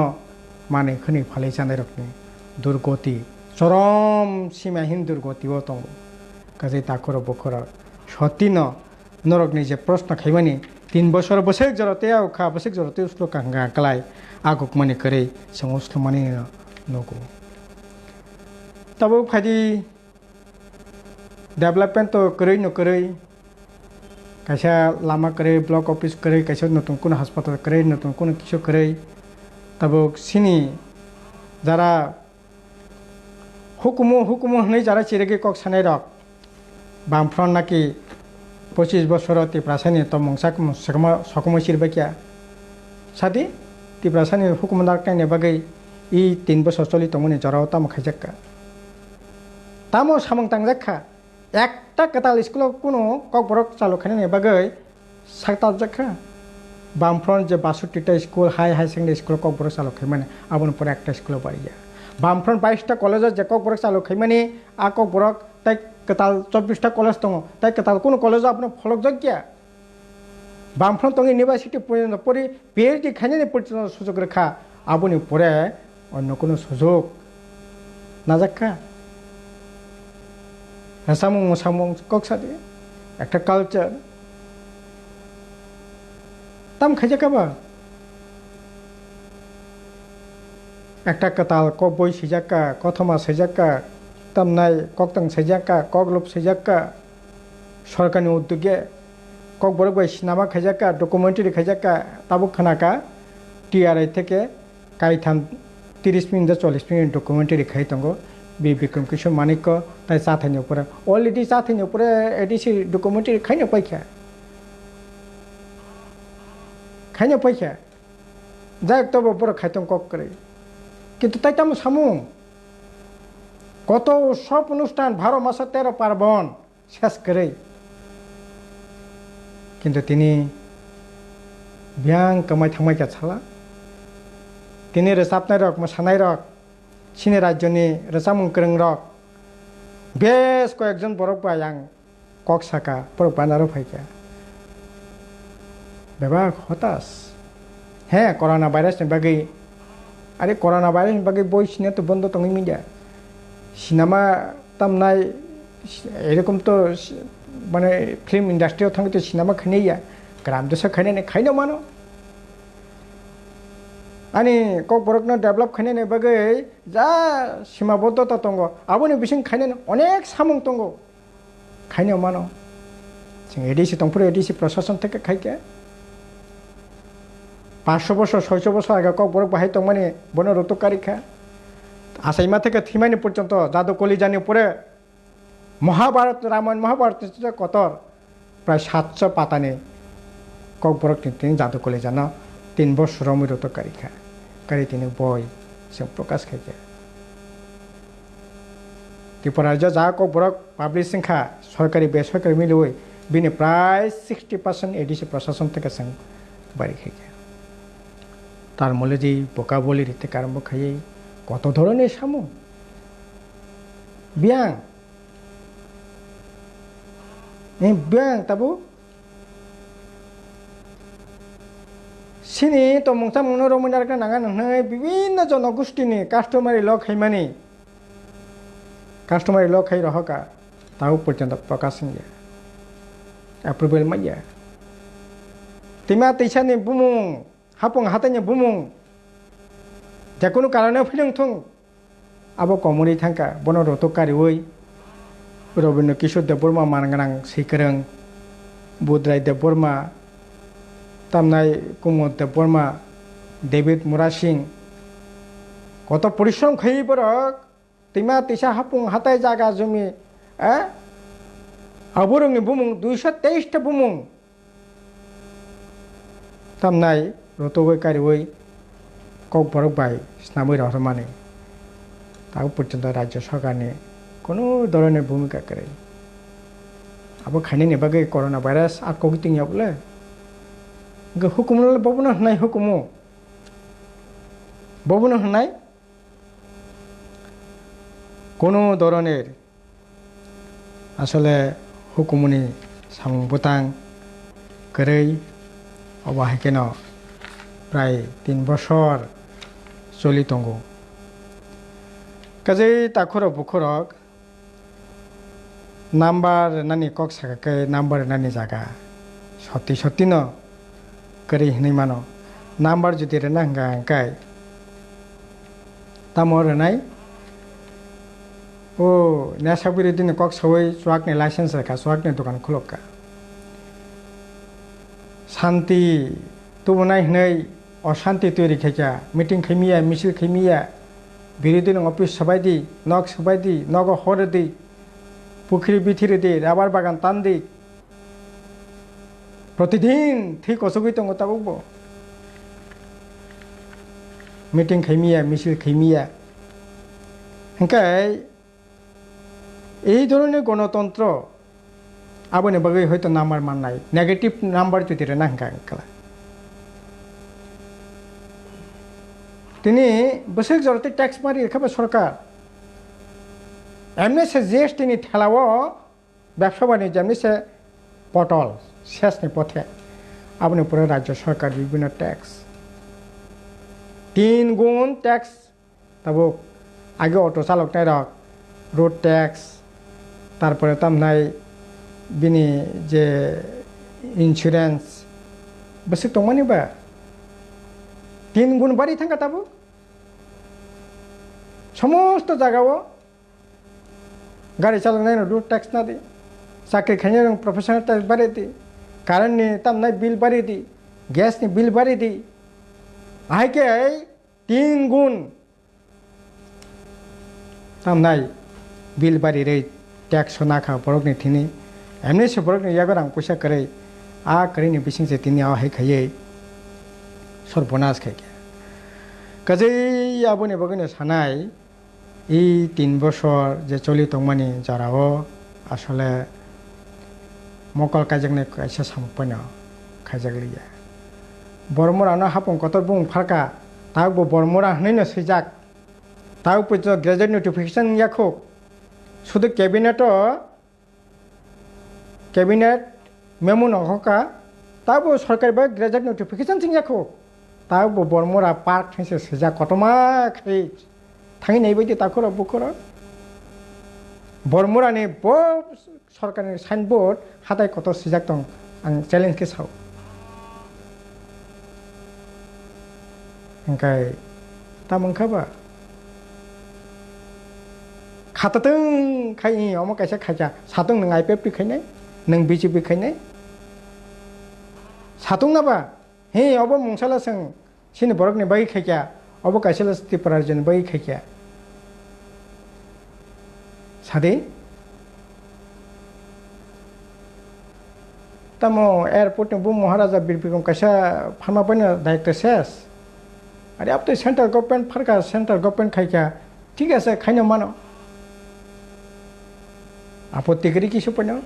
মানে খনি ফালাই জানাই রকম দুর্গতি চরম সীমাহীন দুর্গতিও দङ গাজै তাখর বখর সতীন নরকনি যে প্রশ্ন খাইমানি 3 বছর বসেক জরতে খা বসেক জরতে উসলো কাঙ্গা কালাই আগুক মানে করে সমস্ত মানে নগো তবে ফাইদি डेभलपमेंट तो करै न करै kaisa lama kore block office kore kaisa notun কোনো হাসপাতাল kore notun কোনো কিছু kore tabo sini jara hukumu hनै jara chirege kok sanai rok bamfront naki 25 বছর tiprasani tomongsak sakmo sirbakia sadi tiprasani hukumdar kaine bagai I 3 বছর চলি তমনি জরাও তাম খাইজাক্কা তামো সামং তাংজাক্কা একটা কাতাল school কোনো ককবরক চালু খাইনে বাগৈ সাকতাল জাক্কা বামফ্রন্ট যে 62টা school high secondary school Kokborok চালু খাইমানে আবন পরে একটা স্কুল বাড়িয়া বামফ্রন্ট 22টা কলেজ যে ককবরক চালু খাইমানে আ ককবরক তাই কাতাল 24টা কলেজ দङ তাই কাতাল কোনো কলেজ আপনি ফলক জাক্কিয়া বামফ্রন্ট দङ ইউনিভার্সিটি পর্যন্ত পরি পিএইচডি খাইনে পর্যন্ত সুযোগ রেখা আবনি পরে অন্য কোনো সুযোগ না যাক্কা সামং ককসাদে একটা কালচার তাম খাইজাকাবা একটা কাতাল কক বই সিজাক্কা কথমা সিজাক্কা তামনাই ককতাং সিজাক্কা ককলপ সিজাক্কা সরকারি উদ্যোগে কক বড় বই সিনেমা খাইজাক্কা ডকুমেন্টারি খাইজাক্কা তাবুক খানাকা টিআরআই থেকে কাইথাম 30 মিনিট 40 মিনিট ডকুমেন্টারি খাই তঙ্গো বি বিক্রম কিশোর মানিক তাই চাথাইনি উপরে অলরেডি চাথাইনি উপরে এডিসি ডকুমেন্টারি খাইনো পাইখা যাই তবে বড় খাইতং কক করে কিন্তু তাই তাম সামুং কত সব অনুষ্ঠান 12 মাসে 13 পার্বণ শেষ করে কিন্তু তিনি বিয়াং কামাই থামাইকা ছালা তিনি रोजाबनाय रक मोसानाय रक सिनि राज्यनि रोजाबमुं गोरों रक बेस कयेकजन बरक बाय आं कक साका बरक बानारो फाइका बेबा हताश हे करona भाइरासनि बागै आरे करona भाइरासनि बागै बय सिने तो बन्द तङै मिडिया सिनेमा तामनाय एरकम तो माने फिल्म इंडस्ट्रियाव थांगे तो सिनेमा खाइनाया ग्राम देशा खाइनो मानो आनी कक बरकनो डेभलप खाइनाय बागै जा सीमाबद्धता दङ आबोनि बिसिं खाइनाय अनेक सामुं दङ खाइनो मानो जों एडिसि दंफोर एडिसि प्रशासन থেকে खाइके 500 বছর 600 বছর আগে কক বরক বাহাই দं माने বন রতকারিখা আসাইমা থেকে থিমানি পর্যন্ত জাদু কলিজানি উপরে মহাভারত রামায়ণ মহাভারত কতর প্রায় 700 পাতানে কক বরক তিনি জাদু কলিজানো 3 বছর রতকারিখা কারি তিনি বই जों प्रकाश खाइके त्रिपुरा राज्य जा কক বরক পাবলিশিং খা সরকারি বেসরকারি মিলিয়ে বিনি প্রায় 60% এডিসি প্রশাসন থেকে जों বাড়ি খাইকে তার মূলে যে ভোকাবুলারি থেকে আরম্ভ খাই কত ধরনের সামু বিয়াং তাবু सिनी तो मंगसा मंगनो रमैनार का नागा नहै विभिन्न जनगोष्ठीनि कास्टमारी लग खाइमानि कास्टमारी लग खाइ रहका ताउ पर्यन्त प्रकाशन या एप्रुवेल माया तिमा तैसानि बुमुं हापुं हातानि बुमुं जेकुनु कारणे फैदों थुं आबो कमनि थांका बन रतकारि ओइ रबीन्द्र किशोर देबबर्मा मानगोनां सैखोरों बुद्राय देबबर्मा तामनाय कुमुद देबबर्मा डेविड मुरासिं कत परिश्रम खाई बरक तिमा तैसा हापुं हाताय जागा जमी आबुरंनि बुमुं 223 टा बुमुं तामनाय रतगै कारिवै কক বরক বাই স্নামই রহমানে তাও পর্যন্ত রাজ্য সরকারনি কোনো ধরনের ভূমিকা করে আবো খাইনি বাগै করোনা ভাইরাস আর কগিতিং বলে हुकुमल बबनो होनाय हुकुमो बबनो होनाय কোনো ধরনের আসলে হুকুমনি সামুং বুতাং কरै অবাহাইকেন প্রায় 3 বছর চলি দङ কাজै তাখর বুখরক নাম্বার নানি কক সাকাকে নাম্বার নানি জায়গা সত্যি সত্যি ন करी हनै मानो नाम्बार जुदि रेना हंगाय तामो रेनाय ओ नेसाबुरि दिन कक सवै स्वाकनि लाइसेंस रेखा स्वाकनि दुकान खुलका শান্তি তুবনাই হनै অশান্তি তৈরি খাইকা মিটিং খাইমিয়া মিছিল খাইমিয়া বিরোধী নং অফিস সবাইদি নক সবাইদি নগ হরদি পুখুরি বিথিরিদি রাবার বাগান তান্দি প্রতিদিন ঠিক অসুবিধা দङ তাবো মিটিং খাইমিয়া মিছিল খাইমিয়া হংকাই এই ধরনের গণতন্ত্র আবনে বাগৈ হয়তো নাম্বার মাননাই নেগেটিভ নাম্বার যদি রে নাংকা কালা তিনি বছর জড়তে ট্যাক্স মারি রেখাবে সরকার এমনি সে জিএসটি নি ঠেলাও ব্যবসা বাণিজ্য এমনি সে পটল শেষ নি পথে আপনি পুরো রাজ্য সরকার বিভিন্ন ট্যাক্স 3 গুণ ট্যাক্স তাবো আগে অটো চালক নাই রক রোড ট্যাক্স তারপরে তামনাই বিনি যে ইন্স্যুরেন্স বেশি দंमानि बा 3 গুণ বাড়ি থাকা তাবো সমস্ত জায়গাও গাড়ি চালানাय রোড ট্যাক্স না দি চাকরি খাইनाय প্রফেশনাল ট্যাক্স বাড়ি দি কারেন্ট नि তামনাय বিল বাড়ি দি গ্যাস नि বিল বাড়ি দি আইকে 3 গুণ তামনাय বিল বাড়ি রে ট্যাক্স নাখা বরকनि थिनि एमने से बरकनि यागो रां पैसा करे आ करिनि बिसिं से तिनि आ हायखायै सर्वनाश खायके काजै आबोनि बगैनो सानाय এই 3 বছর যে চলি দंमानि जाराओ আসলে মকল কাজেকনে কাইসা সামপয়না খাইজাগলিয়া বর্মরানো হাপং কতর বুং ফারকা তাগবো বর্মরা হনैनो सैजाक তাও পর্যন্ত গ্রাজুয়েট নোটিফিকেশন ইয়াখো শুধু कैबिनेट मेमो नहका ताबो सरकार बा ग्रेजुएट नोटिफिकेशन सिंगाखो ताबो बर्मरा पार्क थैसे सजा कतमा खै थाङै नै बायदि ताखर बुखर बर्मरानि ब सरकारनि साइनबोर्ड हाथाय कत सिजाक दं आं चैलेंज के साव ओंखाय तामंखाबा खाततों खाइ अमा कायसा खाजा सातों नों आईपीएफ खायनाय नों बीजेपी खायनाय सातों नाबा हे अब मंगसाला सों सिनि बरकनि बाय खायजा अब कायसाला स्टिपारजन बाय खायजा सादे तमो एयरपोर्ट ने बु महाराजा बिरबिक्रम कायसा फार्मा बने डायरेक्टर सेस अरे अब तो सेंट्रल गवर्नमेंट फरका सेंट्रल गवर्नमेंट खायजा ठीक है खायनो मानो आपत्ति करी किसु पनो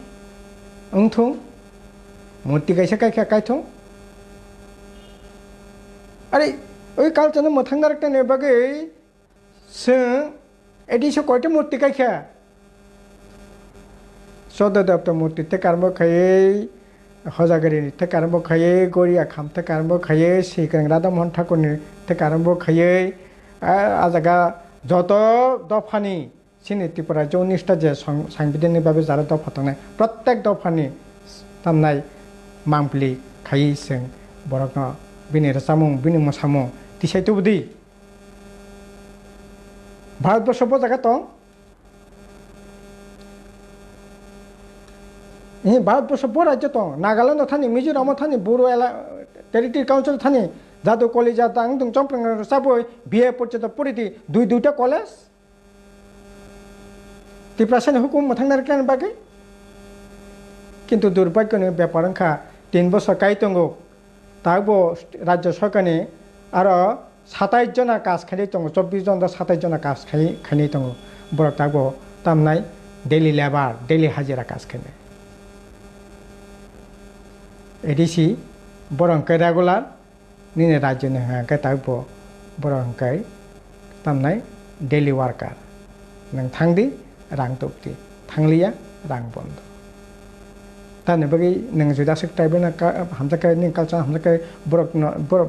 अंथो मूर्ति कैसे काय कायथो अरे ओइ कालचन मथां डाइरेक्टर ने बागै जों एडिसो कयटा मूर्ति कायखा सददेवता मूर्ति ते कार्म खायै हजागारि ते कार्म खायै गरिया खाम ते कार्म खायै श्रीकृष्ण राधा मोहन ठाकुरनि ते कार्म खायै आजागा जत दफानि सिनि त्रिपुरा 19टा जे सांबिधानिक भाबे जारा दफा थांनाय प्रत्येक दफानि तामनाय मांपलि खायै जों बरकनो बिनि रसामुं बिनि मोसामुं तिसायतुबुदि भारतबर्ष बजागा दं इ भारतबर्ष ब राज्य दं नागालेण्ड थानि मिजोराम थानि बर' टेरिटरि काउन्सिल थानि जादु कलेजा दां दं चंप्रं साबय बिए पर्यन्त परिदि दुइटा कलेज त्रिपुरा हुकुम मथांनार केन बागै किन्तु दुर्भाग्यनि बेपार अंखा 3 बছর कायतंगो ताबो राज्य सरकारनि आरो 27 जना काज खायनाय दङ 24 जन 27 जना काज खायनाय दङ बरक ताबो तामनाय डेली लेबार डेली हाजिरा काज खायनाय एडिसि बरंकाय रेगुलार निने राज्यनि हांकाय ताबो बरंकाय तामनाय डेली वार्कार नों थांदि रां तोक्ति थांलिया रां बंद ताने बगै नों जुदासक ट्राइबेल हामजाकाय नि कालचार हामजाकाय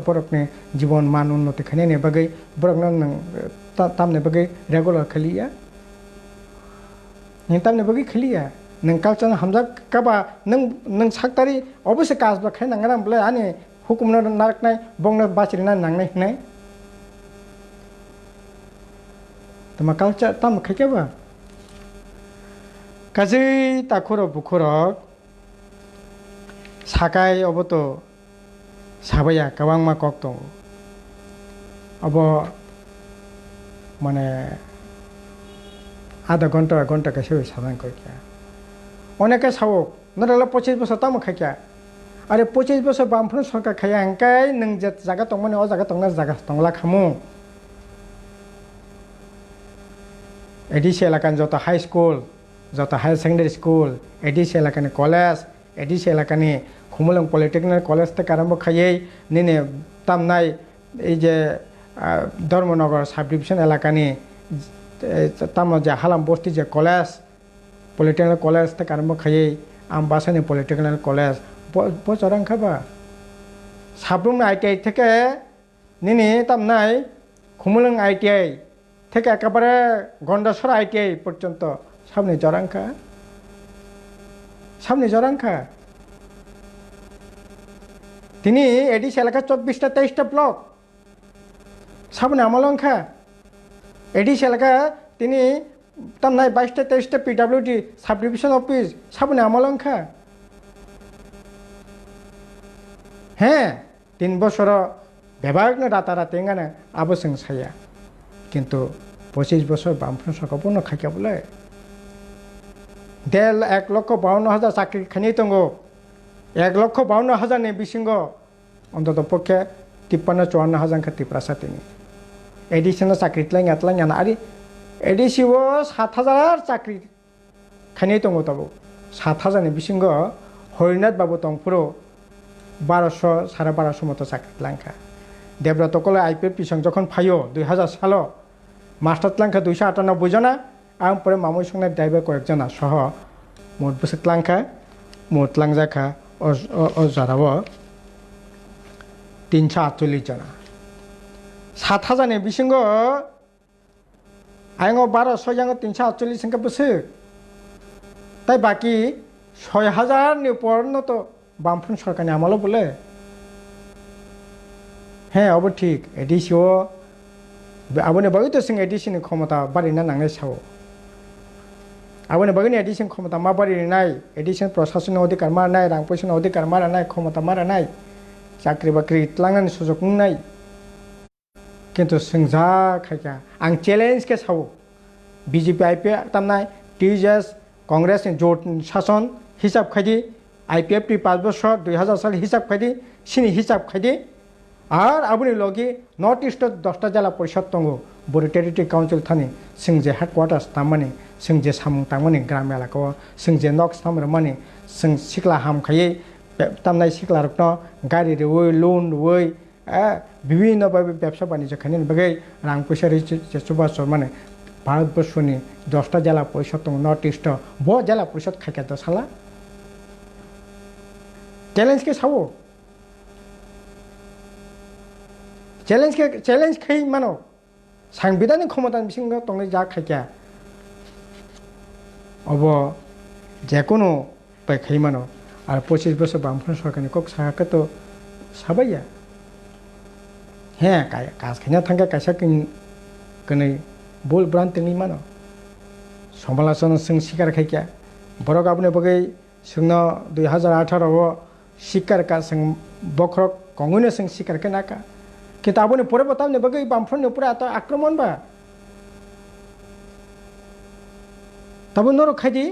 बरकनि जीवन मान उन्नति खायनायनि बगै बरकनो नों तामने बगै रेगुलार खलिया नि तामने बगै खलिया नों कालचार हामजाकाबा नों साक्तारि अबसे काजबा खायनांगोन आमब्ला आनि हुकुमनो नारकनाय बंनो बासिरना नांनाय हनाय तमा कालचार ताम खायकेबा काजै ताखर बुखरक साकाय अबतो साबाया गोबां मा कक दं अब माने आधा घंटा एक घंटा कैसे साधन कर क्या अनेके सावक नरेला 25 বছর ताम खाया अरे 25 বছর बामफ्रोन सरकार खाया अंकाय नों जे जागा दं माने अ जागा दंना जागा दंला खामु एडिस एलाकानि जत हाई स्कुल जत हायर सेकेंडारी स्कुल एडिस एलाकानि कलेज एडिस एलाकानि खुमलुं पलिटेक्निक कलेज থেকে आरम्भ खायै निने तामनाय এই যে धर्मनगर साब डिविजन एलाकानि ताम जे हालाम बस्ती जे कलेज पलिटेक्निक कलेज থেকে आरम्भ खायै आमबासानि पलिटेक्निक कलेज बचरां खाबा साब्रुम आईटीआई থেকে निने तामनाय खुमलुं आईटीआई থেকে একেবারে গন্ডাছড়া আইটিআই পর্যন্ত সামনে জরাঙ্কা তিনি এডিস এলাকা 24টা 23টা ব্লক সামনে আমলংখা এডিস এলাকা তিনি তামনাই 22টা 23টা পিডব্লিউডি সাব ডিভিশন অফিস সামনে আমলংখা হ্যাঁ 3 বছর বেবাগনা রাতারাতি গানে আবসং ছায়া কিন্তু 25 বছর বামফ্রন্ট সরকার পূর্ণ খাইয়া বলে 1,52,000 চাকরি খানি দङ 1,52,000 বিসিঙ্গ অন্তত পক্ষে 53-54,000 খাতি প্রাসাতিনি এডিশনাল চাকরি এতলাং আরে এডিসিও 7,000 চাকরি খানি দङ তবু 7,000 বিসিঙ্গ হরিনাথ বাবু তংপুরো 1200 1250 মতো চাকরি লাঙ্কা দেবব্রত কলে আইপিএফ পিছন যখন ফাইও 2000 সাল মাস্টার লাঙ্কা 298 জনা आं परे मामुई संनाय ड्राइवर कयेकजना सह मोट बोसोरलांखा मोट लांजाखा अजाराव 348 जना 7,000 नि बिसिंग आंगो 1200 यांगो 348 संख्या बोसोर ताई बाकी 6,000 नि उपरनो तो बामफ्रन्ट सरकारनि आमलो बोले হ্যাঁ अब ठीक एडिसिओ आबोने बागै तो जों एडिसिनि क्षमता बारिना नांनाय सावो आबोने बागैनि एडिसिन क्षमता मा बारिनाय एडिसिन प्रशासन अधिकार मारनाय रां पैसा अधिकार मारनाय क्षमता मारनाय चाकरि बाकरि लांनानै सुजुग मोननाय किन्तु जों जा खायखा आं चेलेन्ज के सावो बीजेपी आईपीएफ तामनाय टीजेएस कांग्रेसनि जट शासन हिसाब खायदि आईपीएफ 5 বছর 2000 साल हिसाब खायदि सिनि हिसाब खायदि আর আপনি লগে নর্থ ইস্টত 10টা জেলা পরিষদ দङ বড় টেরিটরি কাউন্সিল থানি जों जे हेडक्वार्टार्स तामाने जों जे सामुं तामाने ग्राम एलाकायाव जों जे नक्स तामर माने जों सिख्ला हामखायै तामनाय सिख्ला रत्न गारि रेवै लोन वै বিভিন্ন ভাবে ব্যবসা বাণিজ্য খানি বাগै রাং পয়সা রিচেস বছর মানে ভারতবর্ষनि 10টা জেলা পরিষদ দङ নর্থ ইস্ট ব জেলা পরিষদ খাইকা দ साला চ্যালেঞ্জ के सावो চ্যালেঞ্জ খাই মানো সাংবিধানিক ক্ষমতা বিসিঙ্গ তংনি যা খাইকা अब যে কোনো পাই খাই মানো আর 25 বছর বামফ্রন্ট সরকারनि কক সাহাকে তো সাবাইয়া হ্যাঁ কাজ খাইনা থাকা কাইসা কनै বল ব্রান্তিনি মানো সমালোচনা जों स्वीकार खाइका बर' गाबने बगै जोंनो 2018 स्वीकार का जों बख्रक कंगैनो जों स्वीकार के नाका কিন্তু আপনি পরে बताउने बगै बामफ्रन्टनि पुरा त आक्रमण बा तब नरक खाइदि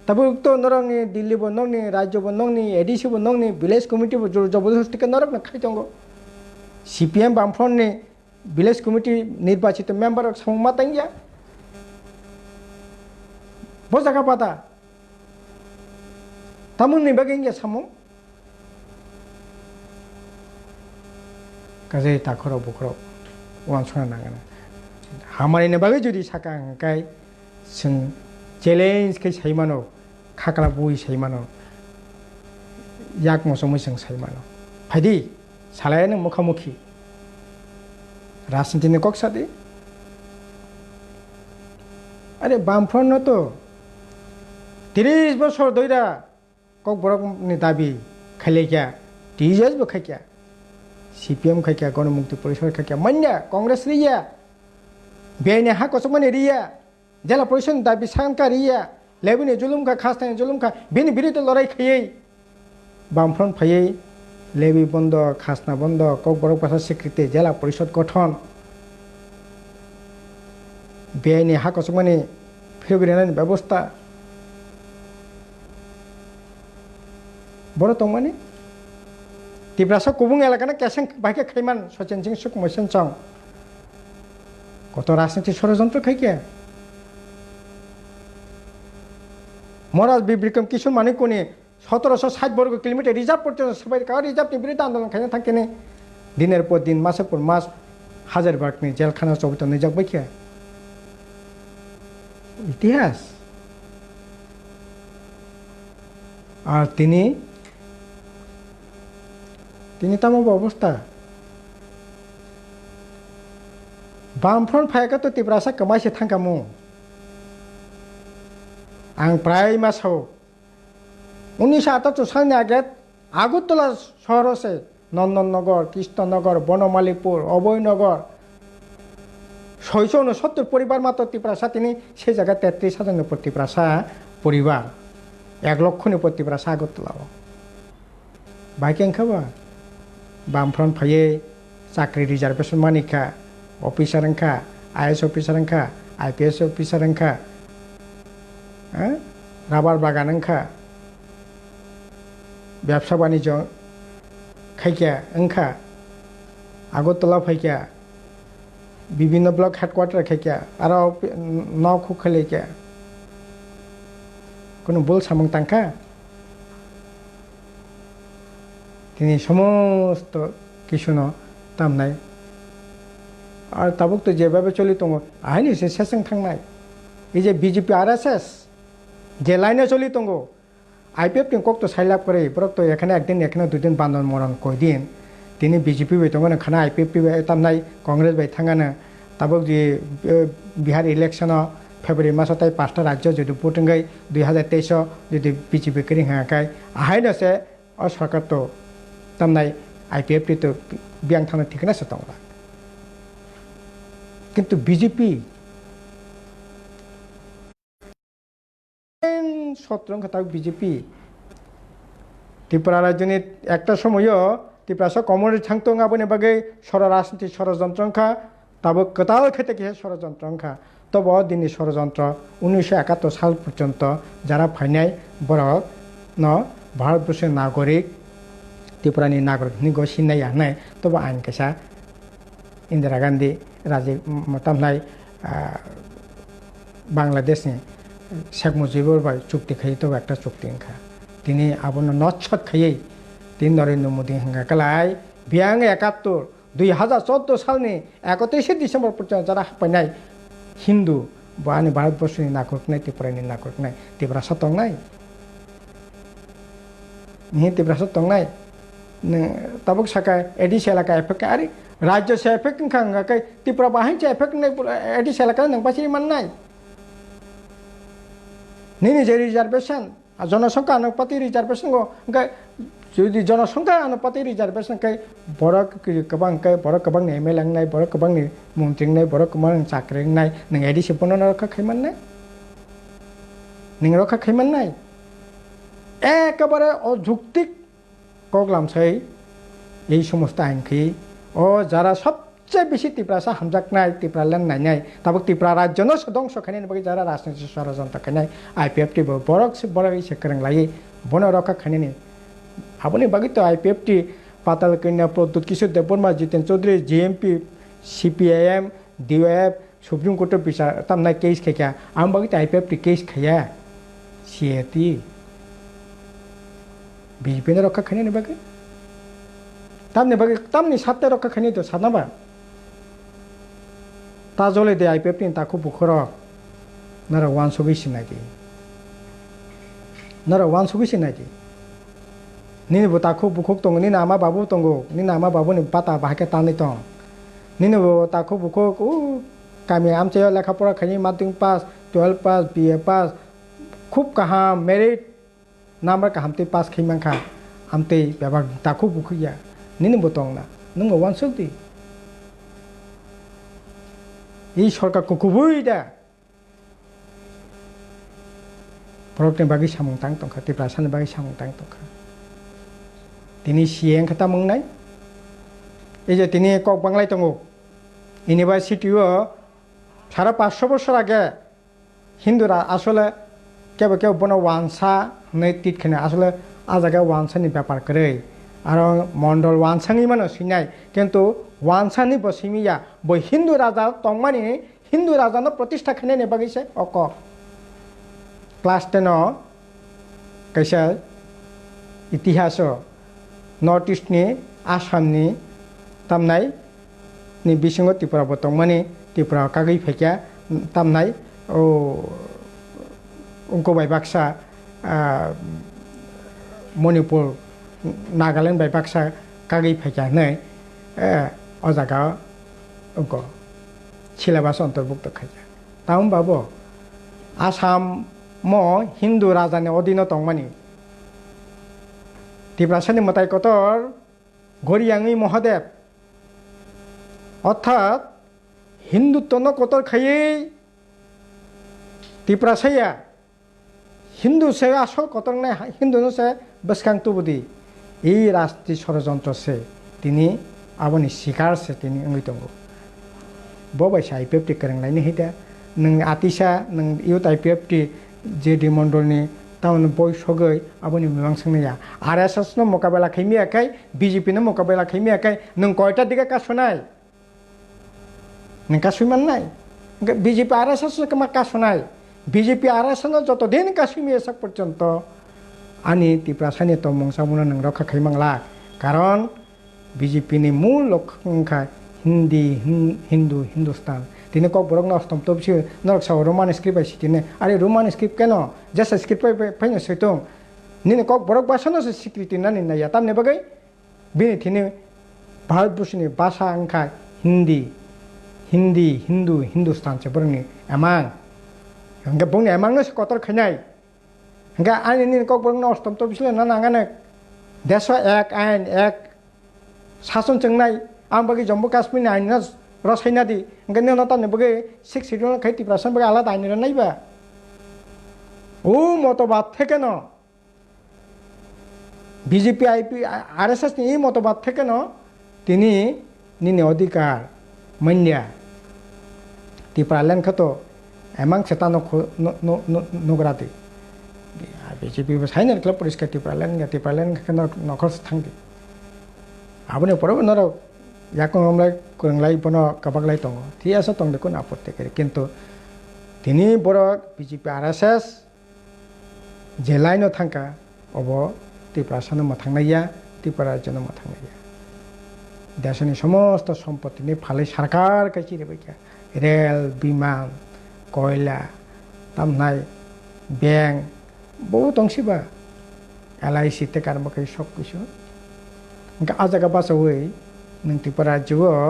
तब तो नरकनि दिल्ली बो नंगनि राज्य बो नंगनि एडिसि बो नंगनि विलेज कमिटि बो जबरदस्ति के नरक न खाइदंगो सीपीएम बामफ्रन्टनि विलेज कमिटि निर्वाचित मेम्बर सम मातांगिया बजागा पाता तामुननि बगैंगिया सामु गाजै ताखराव बखराव वानसना नांगोन हामारिनि बागै जुदि साका अंकाय जों चेलेन्ज के साइमानो खाकला बुई साइमानो याक मसमै जों साइमानो फाइदि सालायानो मुखामुखि राजनीतिनि कक्सादि अरे बामफ्रन्ट तो 30 বছর দইরা কক বরকनि दाबी खाइलायखा टीजेएस बो खाइखा सीपीएम खाइखा गणमुक्ति परिषद खाइखा मान्या कांग्रेस रिया बेने हा कसमने रिया जेला परिषद दाबी सांका रिया लेबुनि जुलुमखा खासतानि जुलुमखा बेनि बिरुद्ध लड़ाई खायै बामफ्रन्ट फायै লেবি বন্ধ খাজনা বন্ধ ককবরক ভাষা স্বীকৃতি জেলা পরিষদ গঠন বেআইনি হা কচকমানি ফিরগ্রেনাयनि ব্যবস্থা বড় তংমানি তিব্রাসা কুবুং এলাকানা কেসেং বাইকে খাইমান সচেন সিং সুকুমসেন চং কত রাজনীতি ষড়যন্ত্র খাইকে মহারাজ বিক্রম কিশোর মানিকনি 1760 বর্গ কিলোমিটার রিজার্ভ পর্যন্ত সবাই কার রিজার্ভनि বিরুদ্ধে আন্দোলন খাইना থাকেনি দিনের পর দিন মাসের পর মাস হাজারবাগনি জেলখানা চৌবিত নিজাক বাইকে ইতিহাস আর তিনি তামাব অবস্থা বামফ্রন্ট ফায়াকাতো তিব্রাসা কমাইसे थांगामु आं प्राय मासाव 1978 सालनि আগরতলা শহর আছে নন্দননগর কৃষ্ণনগর বনমালীপুর অভয়নগর 669 পরিবার মাত্র তিব্রাসা তিনি সেই জায়গায় 33,000 উপর তিব্রাসা পরিবার 1 লক্ষनि উপর তিব্রাসা আগরতলা বাইকে খাবা বামফ্রন্ট ফাইয়ে চাকরি রিজার্ভেশন মানিखा অফিসার খা আইএস অফিসার খা আইপিএস অফিসার খা রাবার বাগান খা ব্যবসা বাণিজ্য খাইকা अंखा আগরতলা ফাইকা বিভিন্ন ব্লক হেডকোয়ার্টার খাইকা আর ন খুখালেকা কোনো বল সামং তাঙ্কা তিনি সমস্ত কিছু তামনাय আর তাবুক তো যেভাবে চলি দङ আইনি সেসং थांनाय এই যে বিজেপি আরএসএস যে লাইনে চলি দङ আইপিএফ নি কক তো সাইলাপ করে বরক তো এখানে একদিন এখানে দুদিন বান্দন মরণ কয়দিন তিনি বিজেপি বাই দङ খানা আইপিএফ তামনাय কংগ্রেস বাই थाङानो তাবুক যে বিহার ইলেকশন ফেব্রুয়ারি মাসে তাই 5টা রাজ্য যদি ভোটিং গাই 2023 যদি বিজেপি করি হাকাय আহাইনसे অ সরকার তো তামনাय আইপিএফ টি তো বিয়াং थांनो ঠিকনাছে দङ কিন্তু বিজেপি সত্রং কথা বিজেপি ত্রিপুরা রাজ্যনি একটা সময়ও ত্রিপুরা কমর থাংতং আবনে বাগে সর রাজনীতি ষড়যন্ত্রংখা তাবো কতাল খেতে গিয়ে ষড়যন্ত্রংখা তব দিনই ষড়যন্ত্র 1971 সাল পর্যন্ত যারা ফাইনাই বরক ন ভারতবর্ষের নাগরিক ত্রিপুরানি নাগরিক নিগো সিনাই হানাय তব আইন কেসা ইন্দিরা গান্ধী রাজীব তামনাय বাংলাদেশনি শেখ মুজিবুর ভাই চুক্তি খাই তো একটা চুক্তি খা তিনি আবন নচ্ছদ খাই তিন নরেন্দ্র মোদী হাঙ্গা কালাই বিয়াং 71 2014 সালনি 31 ডিসেম্বর পর্যন্ত যারা হাপাইনাय হিন্দু বানি ভারতবর্ষনি নাগরিক নাই ত্রিপুরানি নাগরিক নাই ত্রিপুরা সতং নাই নি ত্রিপুরা সতং নাই তাবুক সাকা এডিস এলাকা এফেক্ট আরে রাজ্য সে এফেক্ট খাঙ্গা কাই ত্রিপুরা বাহিনী এফেক্ট নাই এডিস এলাকা নং পাছি মাননাय নিনি যে রিজার্ভেশন জনসংখ্যা অনুপাতে রিজার্ভেশন যদি জনসংখ্যা অনুপাতে রিজার্ভেশন কাই বড় গোबां কাই বড় गोबां एमएलए नाय बड़ गोबां मन्त्री नाय बड़ गोबां चाकरि नाय नों एडिसि बनो रखा खायमाननाय नों रखा खायमाननाय एकेबारे अजुक्तिक कगलामसै এই সমস্ত আইনকে ও যারা সবচেয়ে বেশি ত্রিপুরা হামজাকনায় ত্রিপুরা ল্যান্ড নাইনায় তারপর ত্রিপুরা রাজ্য ধ্বংস খাইনাय বাকি যারা রাজনীতি ষড়যন্ত্র খাইনাय আইপিএফ টি বড়ক সে করং লাই বন রক্ষা খাইনাय আপনি বাকি তো আইপিএফ টি পাতাল কন্যা প্রদ্যুৎ কিশোর দেববর্মা জিতেন চৌধুরী জিএমপি সিপিআইএম ডিওএফ সুপ্রিম কোর্টের বিচার তামনাय কেস খাইকা আম বাকি তো আইপিএফ টি কেস খাইয়া সিএটি বিজেপি রক্ষা খাইনাय বাকি তামনি বাকি তামনি সাতটা রক্ষা খাইনাय তো সাতনাবা তা জলে দে আইপিএফ নি তাকু বুখর নারা ওয়ান সগিসি নাকি নারা ওয়ান সগিসি নাকি নিনি বো তাকু বুখক দङ নিনা আমা বাবু দङ নিনা আমা বাবু নি পাতা বাহাকে তানি দङ নিনি বো তাকু বুখক ও কামি আমচে লেখাপড়া খাইনি মাধ্যমিক পাস 12 পাস বিএ পাস খুব কাহাম মেরিট নাম্বার কাহামতে পাস খাইমাंखा আমতে বাবা তাকু বুখিয়া নিনি বো দङ না নং ওয়ান সগদি এই সরকার কুকুবই দা বরকनि বাকি সামং তাং তंखा ত্রিপুরা সানি বাকি সামং তাং তंखा তিনি সিএং খেতা মংনাই এই যে তিনি কক বাংলায় দङ ইউনিভার্সিটিও 550 বছর আগে হিন্দুরা আসলে কেউ কেউ বনো ওয়ানসা হয়ে টিটখানে আসলে আ জায়গায় ওয়ানসানি ব্যাপার করে আর মন্ডল ওয়ানসানি মানে সিনাই কিন্তু ওয়ানসানি বসিমিয়া বই হিন্দু রাজা তংমানি হিন্দু রাজানো প্রতিষ্ঠা খানে নেবাগিছে অক ক্লাস 10 कैसा इतिहास नॉर्थ ईस्ट नि आसाम नि तामनाय नि बिसिङाव त्रिपुरा बतंमानि त्रिपुरा कागै फैया तामनाय ओ उनको बाय बाक्सा मणिपुर नागालैंड बाय बाक्सा कागै फैया नै अ जागा उनको सिलेबास अंतर्भुक्त खाया ताउन बाबो आसाम मो हिंदू राजानि अधीन दंमानि त्रिपुरासानि मताय कतर गरियांगै महादेव अर्थात हिंदुत्व न कतर खायै त्रिपुरासाया हिंदू से आसल कतर ने हिंदू से बसकां तुबुदि এই রাষ্ট্রীয় ষড়যন্ত্র সে তিনি আবনি শিকার সে তিনি अंगै दङ बबायसा आईपीएफटी करंलायनि हैदा नों आतिसा नों इउथ आईपीएफटी जेडी मंडलनि टाउन बय सगै आबनि मिमां संनाया आरएसएस नो मोकाबेला खैमियाखै बीजेपी नो मोकाबेला खैमियाखै नों कयटा दिगे कासुनाय नों कासुमाननाय बीजेपी आरएसएस मा कासुनाय बीजेपी आरएसएस नो जत दिन कासुमिया sak पर्यंत आनि त्रिपुरासानि तमंसामुनो नों रखा खैमांला कारण बीजेपी नि मूल लक्ष्यखा हिंदी हिंदू हिंदुस्तान তিনি কক বরক নষ্টম তো বিসি নরক সাও রোমান স্ক্রিপ্ট আইছি তিনি আরে রোমান স্ক্রিপ্ট কেন যেসা স্ক্রিপ্ট ফাইনো সইতং নিনে কক বরক ভাষানো স্বীকৃতি না নিনায়া তামনে বাগै বিনি তিনি ভারতবর্ষनि ভাষা अंखा हिंदी हिंदी हिंदू हिंदुस्तान से बरनि एमां हंगा बुंनि एमांनो कतर खैनाय हंगा आनि निने কক बरक नষ্টम तो बिसले ना नांगाने देश एक आइन एक शासन चंगनाय आं बागै जम्मू काश्मीर आइन रसायना दी ओंखायनो नों तानो बगे 6 শিডিউল खाय त्रिपुरासन बगे आलादा आइन नायबा ও মতবাদ থেকে ন বিজেপি আইপি আরএসএস নি মতবাদ থেকে ন তিনি নিনে অধিকার মান্যা त्रिपुरालेन खतो एमां सेतानो नगरादि बिजेपि साइनल क्लब परिष्कार त्रिपुरालेन खनो नखर थांदि आबने परब नरो याको हमलाय कोंगलाय बनो कबागलाय दङ थियासो दं बेखौ आपत्ति करे किन्तु तिनि बरक बिजेपि आरएसएस जेलायनो थांका अब त्रिपुरासानो मथांनाया त्रिपुरा राज्यनो मथांनाया देशनि समस्त सम्पत्तिनि फालै सरकार कायचिरेबायखा रेल विमान कयला तामनाय बैंक बहु दंसिबा एलआईसी ते कारमखै सब किछु ओंखा आजागा बासावै नों त्रिपुरा राज्योआव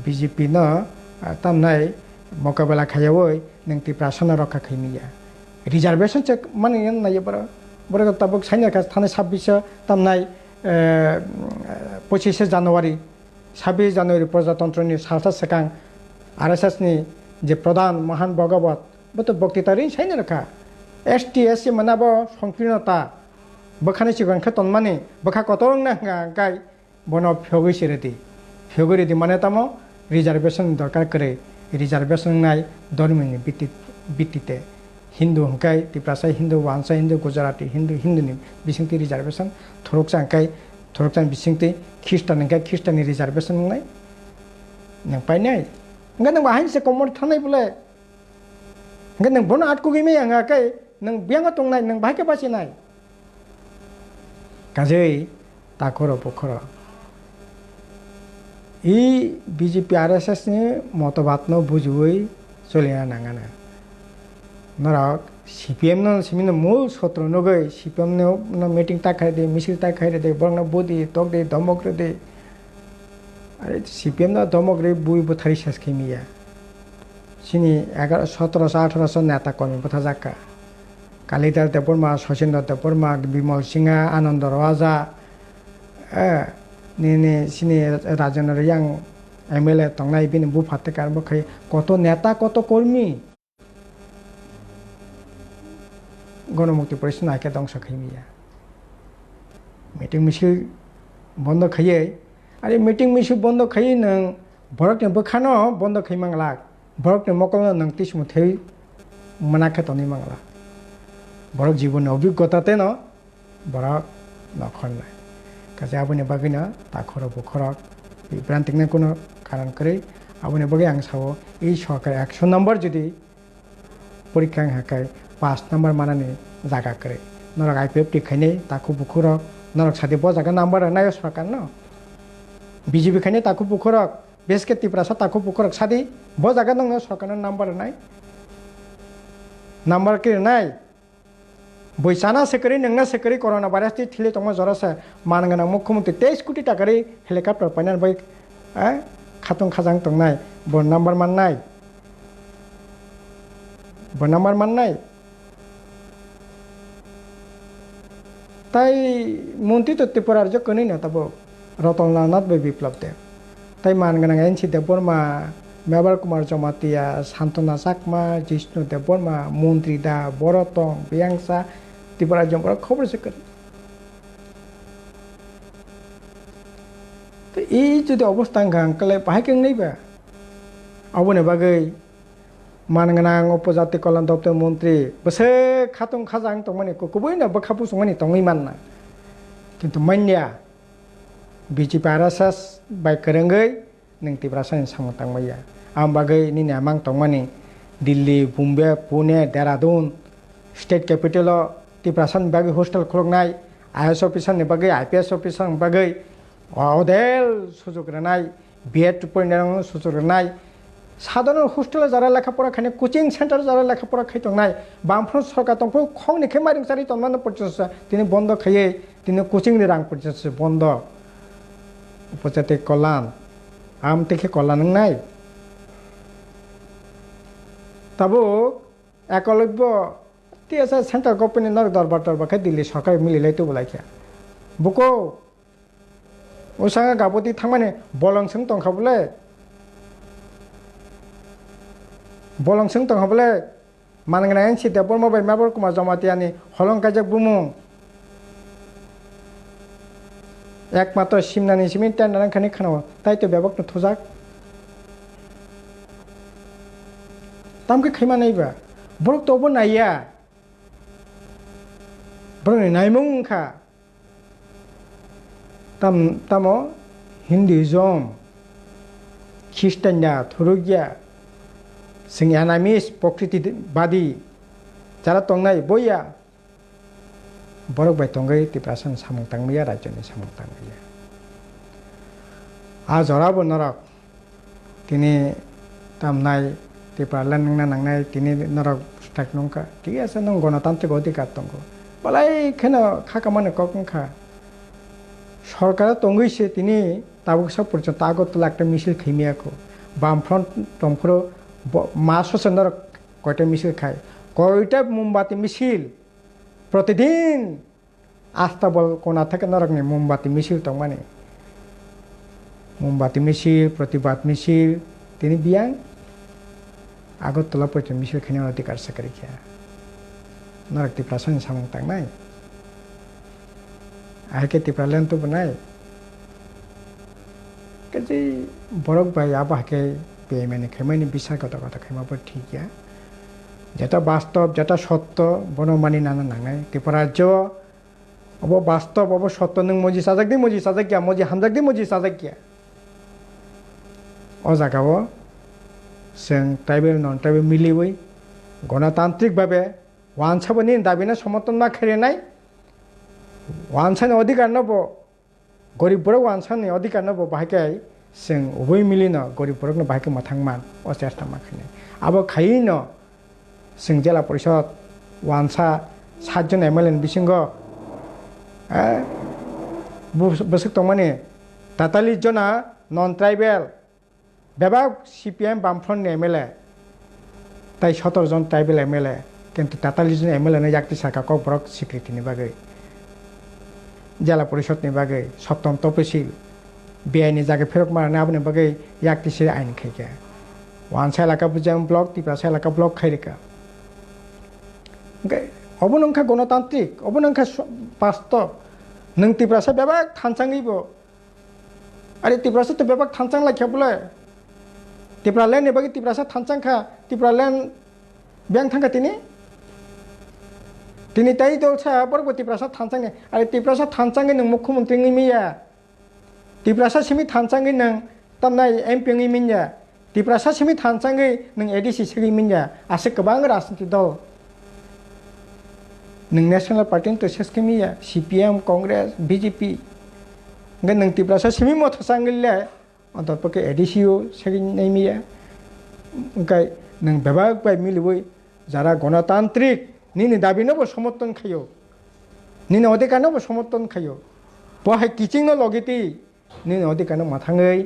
बीजेपी न तामनाय मोकाबेला खायावै नों त्रिपुरासानो रखा खैमिया रिजार्वेशन चेक माने नायो बरक ताबक साइनाखा थानाय 26 तामनाय 25 জানুয়ারি 26 জানুয়ারি प्रजातंत्रनि सालसा सेकां आरएसएस नि जे प्रधान महान भगवत बतो बक्तितारि साइन रखा एसटी एससी मनाबो संकीर्णता बखानि सिगां खतन माने बखा कतरं ना गाय बनो फ्योगैसिरेदि फ्योगैरेदि माने तामो रिजार्वेशन दरकार करे रिजार्वेशन नाय धर्मनि बितिते हिंदू हंकाय त्रिपुरासाय हिंदू वानसा हिंदू गुजराती हिंदूनि बिसिंति रिजार्वेशन थरकसा हंकाय थरकसा बिसिंति ख्रिस्टान हंकाय ख्रिस्टाननि रिजार्वेशन नाय नों पाइनाय ओंखाय नों बाहायसे कमर थानाय बोले ओंखाय नों बन आटको गैमे आंगाखै नों बियांगा तंनाय नों बाहायके बासिनाय गाजै ताखर बखर इ बीजेपी आरएसएस नि मतबाद न बुजुयै चलिना नांगाना नरक सीपीएम न सिमिनो मूल सत्र नगै सीपीएम न मीटिंग ताखाय दे मिसिल ताखाय दे बरंग बोदि तक दे धमक दे अरे सीपीएम ना धमग्रे बुई बुथारी शेष खेमिया सिनी 1700-1800 नेता कर्मी बुथा जाका कालीदार देवबर्मा शचीन्द्र देवबर्मा विमल सिंह आनंद राजा ने सिनी राजेन्द्र रियां एमएलए तंगनाय बिनि बुफाते कारबखै कत नेता कत कर्मी गणमुक्ति परिषद नायके दंस खेमिया मीटिंग मिसिल বন্ধ খাইয়ে আরে মিটিং মিছু বন্ধ খাইয়ে নং বরকনে বখানো বন্ধ খাই মাংলা বরকনে মকল নং তিসমু থৈ মনাখে তনি মাংলা বরক জীবনে অভিজ্ঞতাতে ন বরক নখন নাই কাজে আবুনি বাগিনা তা খরক খরক বিভ্রান্তিকনে কোনো কারণ করে আবুনি বাগে আং সাবো এই সরকার 100 নম্বর যদি পরীক্ষা হাকায় 5 নম্বর মানানি জায়গা করে নরক আইপিএফ টিখাইনে তাকু বুখুরক নরক সাথে বজাগা নাম্বার নাই সরকার ন বিজেপি খাইনে তাকু বুখুরক বেসকে তিপ্রাসা তাকু বুখুরক সাদি বজাগা নং সরকারের নাম্বার নাই নাম্বার কে নাই বৈসানা সেকরি নংনা সেকরি করোনা ভাইরাস টি থিলে তমা জরাসা মানগানা মুখ্যমন্ত্রী 23 কোটি টাকারে হেলিকপ্টার পাইনার বাই খাতং খাজাং তংনাই বন নাম্বার মান নাই বন নাম্বার মান নাই তাই মন্ত্রী তো ত্রিপুরার যে কনি না তব রতনলাল বৈ বিপ্লব দেব তাই মানগানা এনসি দেব বর্মা মেবার কুমার জমাতিয়া শান্তনা চাকমা জিষ্ণু দেব বর্মা মন্ত্রী দা বরতং বিয়াংসা ত্রিপুরা জমরা খবর সে করি তো এই যদি অবস্থা গাঙ্কালে পাহাইকেং নেইবা আবনে বাগৈ মানগানা উপজাতি কল্যাণ দপ্তর মন্ত্রী বসে খাতং খাজাং তংমানি কুকুবই না বখাপু সংমানি তংই মাননা কিন্তু মান্যা বিজেপি आरएसएस बाय करंगै नों तिब्रासानि सामो थांबाया आं बागै निने आमां तंमानि दिल्ली बुम्बे पुणे देहरादून स्टेट कैपिटल तिब्रासानि बागै हस्टेल खुलुंनाय आईएएस अफिसारनि बागै आईपीएस अफिसारनि बागै अदेल सुजुग होनाय बीएड फरायनायाव सुजुग होनाय साधारण हस्टेल जारा लेखापड़ा खाने कोचिंग सेंटर जारा लेखापड़ा खाई तंनाय बामफ्रोम सरकार तंफो खंनिखे मारिंसारि तंनानो पड़छस तिनि बंद खाइए तिनि कोचिंग नि रां पड़छस बंद उपजाति कल्याण आम तेखे कल्याण নাই तबो एकलव्य टीएसआ सेंट्रल गभर्नमेंट नर दरबार दरबार दिल्ली सरकार मिलिलाय तो बोलायखा बुको ओसाङा गाबोदि थांमाने बलंसं तंखाबले बलंसं तंखाबले मानगना एनसि देबर मबाइल माबर कुमार जमातियानि हलंकाजक बुमुं একমাত্র সিমনানি সিমিন টেন্ডার খানি খানাও তাই তো ব্যাপক থোজাক তামকে খাইমা নাইবা বরক তবো নাইয়া বরক নাইমুংখা তামো হিন্দুইজম খ্রিস্টানিয়া থুরুগিয়া जों एनामिस प्रकृतिबादी যারা তংনাই বইয়া বরক বাই তংগাই তিপ্রাসান সামং তাংমিয়া রাজ্যনি সামং তাংমিয়া আ জরাবো নরক তিনি তামনাই তিপ্রালান নাংনা নাংনাই তিনি নরক স্টাক নংকা ঠিক আছে নং গণতান্ত্রিক অধিকার তঙ্গ বলাই কেন খাকামানে ককংখা সরকার তঙ্গইছে তিনি তাবুকসা পর্যন্ত আগরতলা একটা মিছিল খেমিয়াকো বামফ্রন্ট টংফ্রো মাস হচ্ছে নরক কয়টা মিছিল খায় কয়টা মোমবাতি মিছিল प्रतिदिन आस्ताबल कोना থেকে नरकनि मोमबाति मिছিল तंमाने मोमबाति मिছিল प्रतिबाद मिছিল তিনি বিয়াং আগরতলা পর্যন্ত মিছিল খেনে অধিকার সাকারি খেয়া नरक तिप्रासन सामं तांनाय आइके तिप्रालेन तो बनाय कजि बरक बाय आबाके पेमेने खेमानि बिसागत कथा खेमाबो ठीक या যেটা বাস্তব যেটা সত্য বনমানি নানা নাঙাই ত্রিপুরাজ্য অব বাস্তব অব সত্য নং মজি সাজাক গিয়া মজি হামজাক দি মজি সাজাক গিয়া অ জাগাও जों ट्राइबेल नन ट्राइबेल मिलिबै गणतान्त्रिकभावे वानसाबनि दाबिना समर्थन मा खेरेनाय वानसानि अधिकार नब गरिब बरक वानसानि अधिकार नब बाहायकाय जों उभय मिलिनो गरिब बरकनो बाहायके माथांमान अ चेष्टा मा खेने आबो खायिनो जों जिल्ला परिषद वानसा 7 जन एमएलए बिसिंग बसक तंमाने 43 जना नन ट्राइबेल बेबाग सीपीएम बामफ्रंट एमएलए ताई 17 जन ट्राइबेल एमएलए किन्तु 43 जन एमएलए याक्ति साका कक बरक स्वीकृतिनि बागै जिल्ला परिषदनि बागै सप्तम तपसिल बेआइनि जागे फेरक मारने आबनि बागै याक्ति से आइन खायका वानसा एलाका बुजाम ब्लक तिप्रासा एलाका ब्लक खायरेका अबनंखा गणतान्त्रिक अबनंखा बास्तव नों Tiprasa बेबाग थानसाङैबो Ari tiprasa tu bebak thancang la khabule. Tipra len ne bagi tiprasa thancang kha tipra len biang thangka tini. Tini tai dol sa borbo tiprasa thancang ne. Ari tiprasa thancang ne mukhyamantri ngi miya. Tiprasa simi thancang ne nang tamnai MP ngi minya. Tiprasa simi thancang ne nang ADC sigi minya. Ase kebang rasanti dol. Nang National Party to seskemiya CPM Congress BJP ngan nang tiprasa simi mo thasangille antar pake ADCO segin naimiya ngai nang bebak bai miliboi jara গণতান্ত্রিক nini dabi no bo সমর্থন খাইও nini অধিকার no bo সমর্থন খাইও বহাই কিচিং no লগিতি nini অধিকার no মাথাङै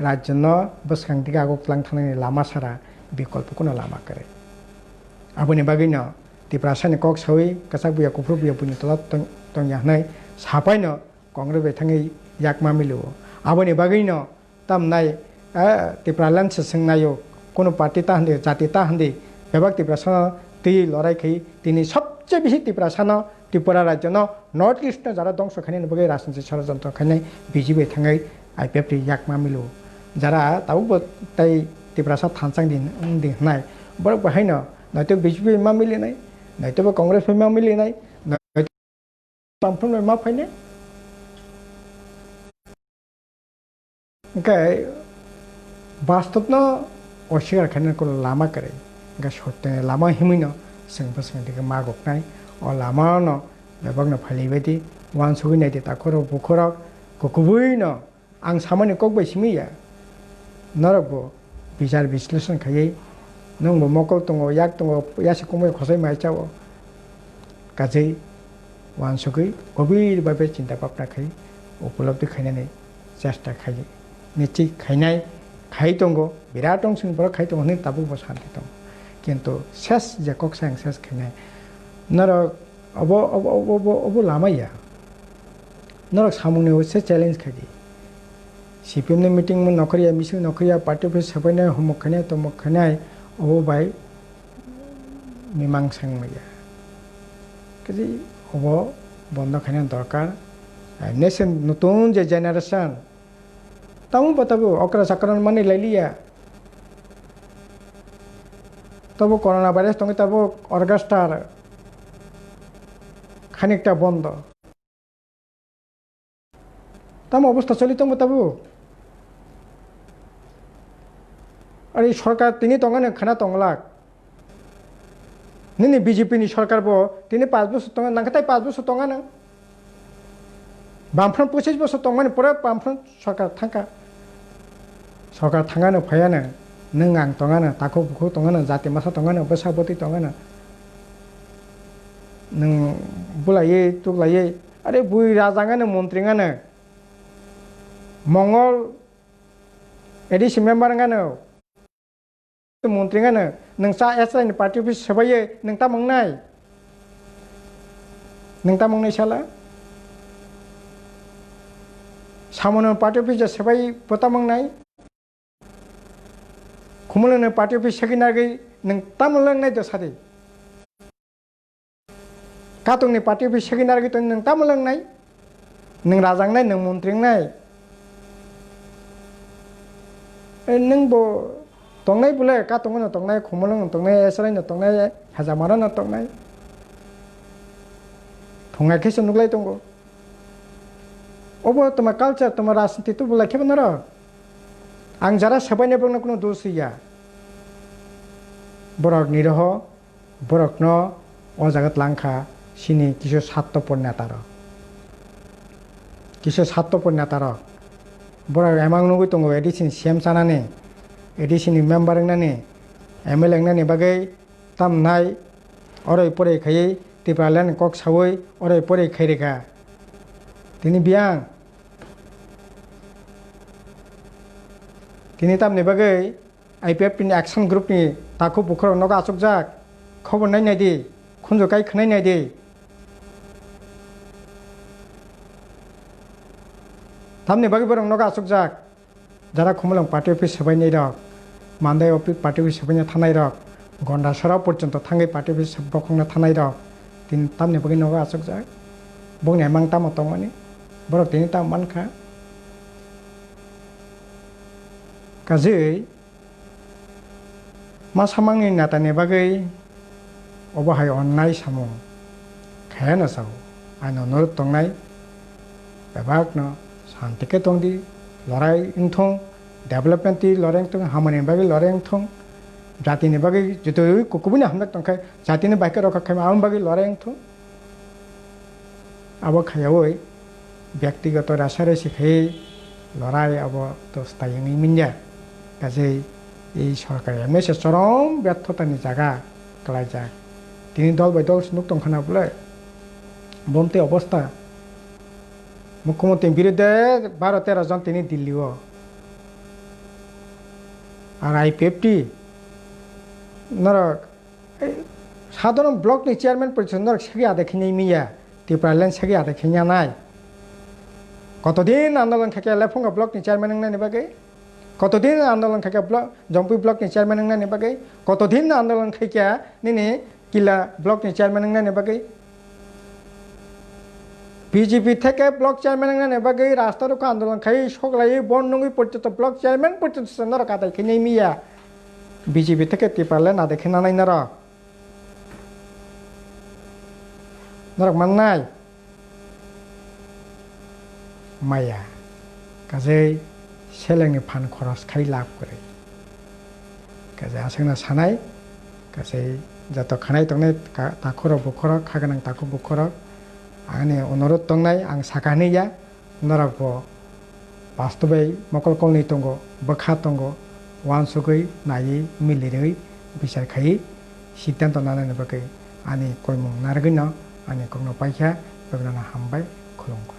राज्य no বসখাংতিga agoklang thanani lama sara bikolpo kono lama kare aboni bagino tiprasa ni kok sawi kasak buya kufru buya punya telat tong yahnai sapai no kongre betangi yak mamilu aboni bagino tam nai tipralan sesengnayo kono parti tahande jati tahande bebak tiprasa ti lorai khai tini सबसे বেশি tiprasa no Tripura রাজ্য no north east no jara dongso khane no bagai rasansi ষড়যন্ত্র khane BJP thangai IPF ti yak mamilu jara tau tai tiprasa thansang din nai borok bahai no naito BJP mamili nai naito ba Congress mamili nai naito pampun ma phaine kai বাস্তব no অস্বীকার খানে কোনো লামা করে গা সত্যি লামা হিমিনো সেংবা সেংটিকে মাগক নাই ও লামা ন বেবক ন ফালিবাইদি ওয়ান সুগি নাইদি তাখর বুখর কুকুবুই ন আং সামানি কক বাইসিমিয়া নরকবো বিচার বিশ্লেষণ খাইयै नंबो मकल दङ याक दङ यासि कमय खसाय माइचाव गाजै वानसुगै गभीर भाबे चिन्ता भाबना खाय उपलब्धि खायनानै চেষ্টা खाय निचि खायनाय खाय दङ बिराद दं सिन बर खाय दङ नै ताबु ब शान्ति दं किन्तु शेष जे कक्सां शेष खायनाय नरक अब लामाया नरक सामुने से चैलेंज खाय CPM नि मीटिंग में नखरिया मिसिं नखरिया पार्टी अफिस सबायनाय हमक खायनाय तमक खायनाय ও বাই মীমাংসাং মাইয়া কাজে ও বন্ধ খানে দরকার নেশন নতুন যে জেনারেশন তাও বাতাবো অকরা সাকরণ মানে লাইলিয়া তবু করোনা ভাইরাস তঙ্গে তাবো অর্গাস্টার খানিকটা বন্ধ তাম অবস্থা চলিত বাতাবো আর এই সরকার তিনি তঙ্গানে খানা তংলাক নিনি বিজেপি নি সরকার বো তিনি 5 বছর তঙ্গা নাংখাতাই 5 বছর তঙ্গানো বামফ্রন্ট 25 বছর তঙ্গানে পরে বামফ্রন্ট সরকার থাঙ্গানো ফায়ানো नों आं तंगानो ताको बुखो तंगानो जाति मासा तंगानो बसाबती तंगानो नों बुलायै तुलायै अरे बुई राजाङानो मन्त्रिङानो मंगल एडिसि मेम्बारङानो मन्त्रिङानो नोंसा एसआइनि पार्टी अफिस सोबायै नोंता मंनाय साला सामोनो पार्टी अफिस सोबाय बता मंनाय खुमलोनो पार्टी अफिस सेकिनागै नोंता मंलांनाय दसादि कातंनि पार्टी अफिस सेकिनागै तो नोंता मंलांनाय नों राजांनाय नों मन्त्रिंनाय नों बो तंनाय बुले का तंगनो तंनाय खुमलों तंनाय एसरायनो तंनाय हाजामारानो तंनाय थंगाय केसो नुगलाय तंगो ओबो तमा कालचार तमा राजनीति तो बुलाय केबो नर आं जरा सबायने बंनो कोनो दोष गैया बरक निरह बरक न अ जागात लांखा सिनि किसु सात्तपर नेतार बरक एमां नुगै तंगो एडिसिन सीएम सानाने एडिसिनि मेम्बार नानि एमएलए नानि बागै तामनाय अरै परै खायै तिप्रालेन कक सावै अरै परै खायरेखा तिनि बियां तिनि तामनि बागै आइपिएफ नि एक्शन ग्रुप नि ताखौ बुखर नगा आसुकजाक खबर नायनाय दि खुनजकाय खनायनाय दि तामनि बागै बरं नगा आसुकजाक जरा खुमलं पार्टी अफिस सबायनाय रक मान्दाय अफिस पार्टी अफिस सबायना थानाय रक गन्डासरा पर्यन्त थाङै पार्टी अफिस बखंना थानाय रक तिनि तामनि बागै नगा आसुकजाक बंनाय मां तामा तंमानि बरक तिनि ताम मानखा Kazui masamangni natani bagai obahai onnai samung khayana sau ano nur tongnai babakno santike tongdi lorai ingthong development ti loreng tong hamani bagai loreng thong jati ni bagai juto kukubuni hamnak tongkai jati ni bagai rokha khai am bagai loreng thong abo khayawoi ব্যক্তিগত রাসারে শিখে লড়াই আব তো স্থায়ী মিঞ্জা কাজে এই সরকারি MSA চরম ব্যর্থতানি জায়গা কলাই যাক তিনি দল বাই দল সুনুক দंखाना বলে বমতে অবস্থা মুখ্যমন্ত্রীর বিরুদ্ধে 12-13 জন তিনি দিল্লিও আর আইপিএফটি নরক সাধারণ ব্লক নি চেয়ারম্যান পরিষদ নরক সেগে আদেখিনি মিয়া ত্রিপুরাল্যান্ড সেগে আদেখিনা নাই কতদিন আন্দোলন খেকে লেফুঙ্গা ব্লক নি চেয়ারম্যান নানি বাগে কতদিন আন্দোলন খেকে ব্লক জম্পুই ব্লক নি চেয়ারম্যান নানি বাগে কতদিন আন্দোলন খেকে নিনি কিলা ব্লক নি চেয়ারম্যান নানি বাগে বিজেপি থেকে ব্লক চেয়ারম্যান নানি বাগে রাস্তা রোকা আন্দোলন খাই সকলাই বর্ণঙ্গি পর্যন্ত ব্লক চেয়ারম্যান পর্যন্ত নর কাদাই খেনে মিয়া বিজেপি থেকে ত্রিপুরালে না দেখে না নাই নরক মাননাই মায়া কাজে সেলেংনি ফান খরচ খাই লাভ করে কাজে আসেনা সানাই কাজে যত খানাই তংনাই তাখর বুখর খাগানাং তাखौ बुखर आंनि अनुरोध दंनाय आं सागानैया नरक बास्तबै मकल कलनि दंग बखा दंग वानसुगै नायै मिलिरै बिसारखायै सिद्धान्त लानायनि बागै आंनि कयमुं नारगैन आंनि कग्न पाइखा बेगना हामबाय खुलुमबाय।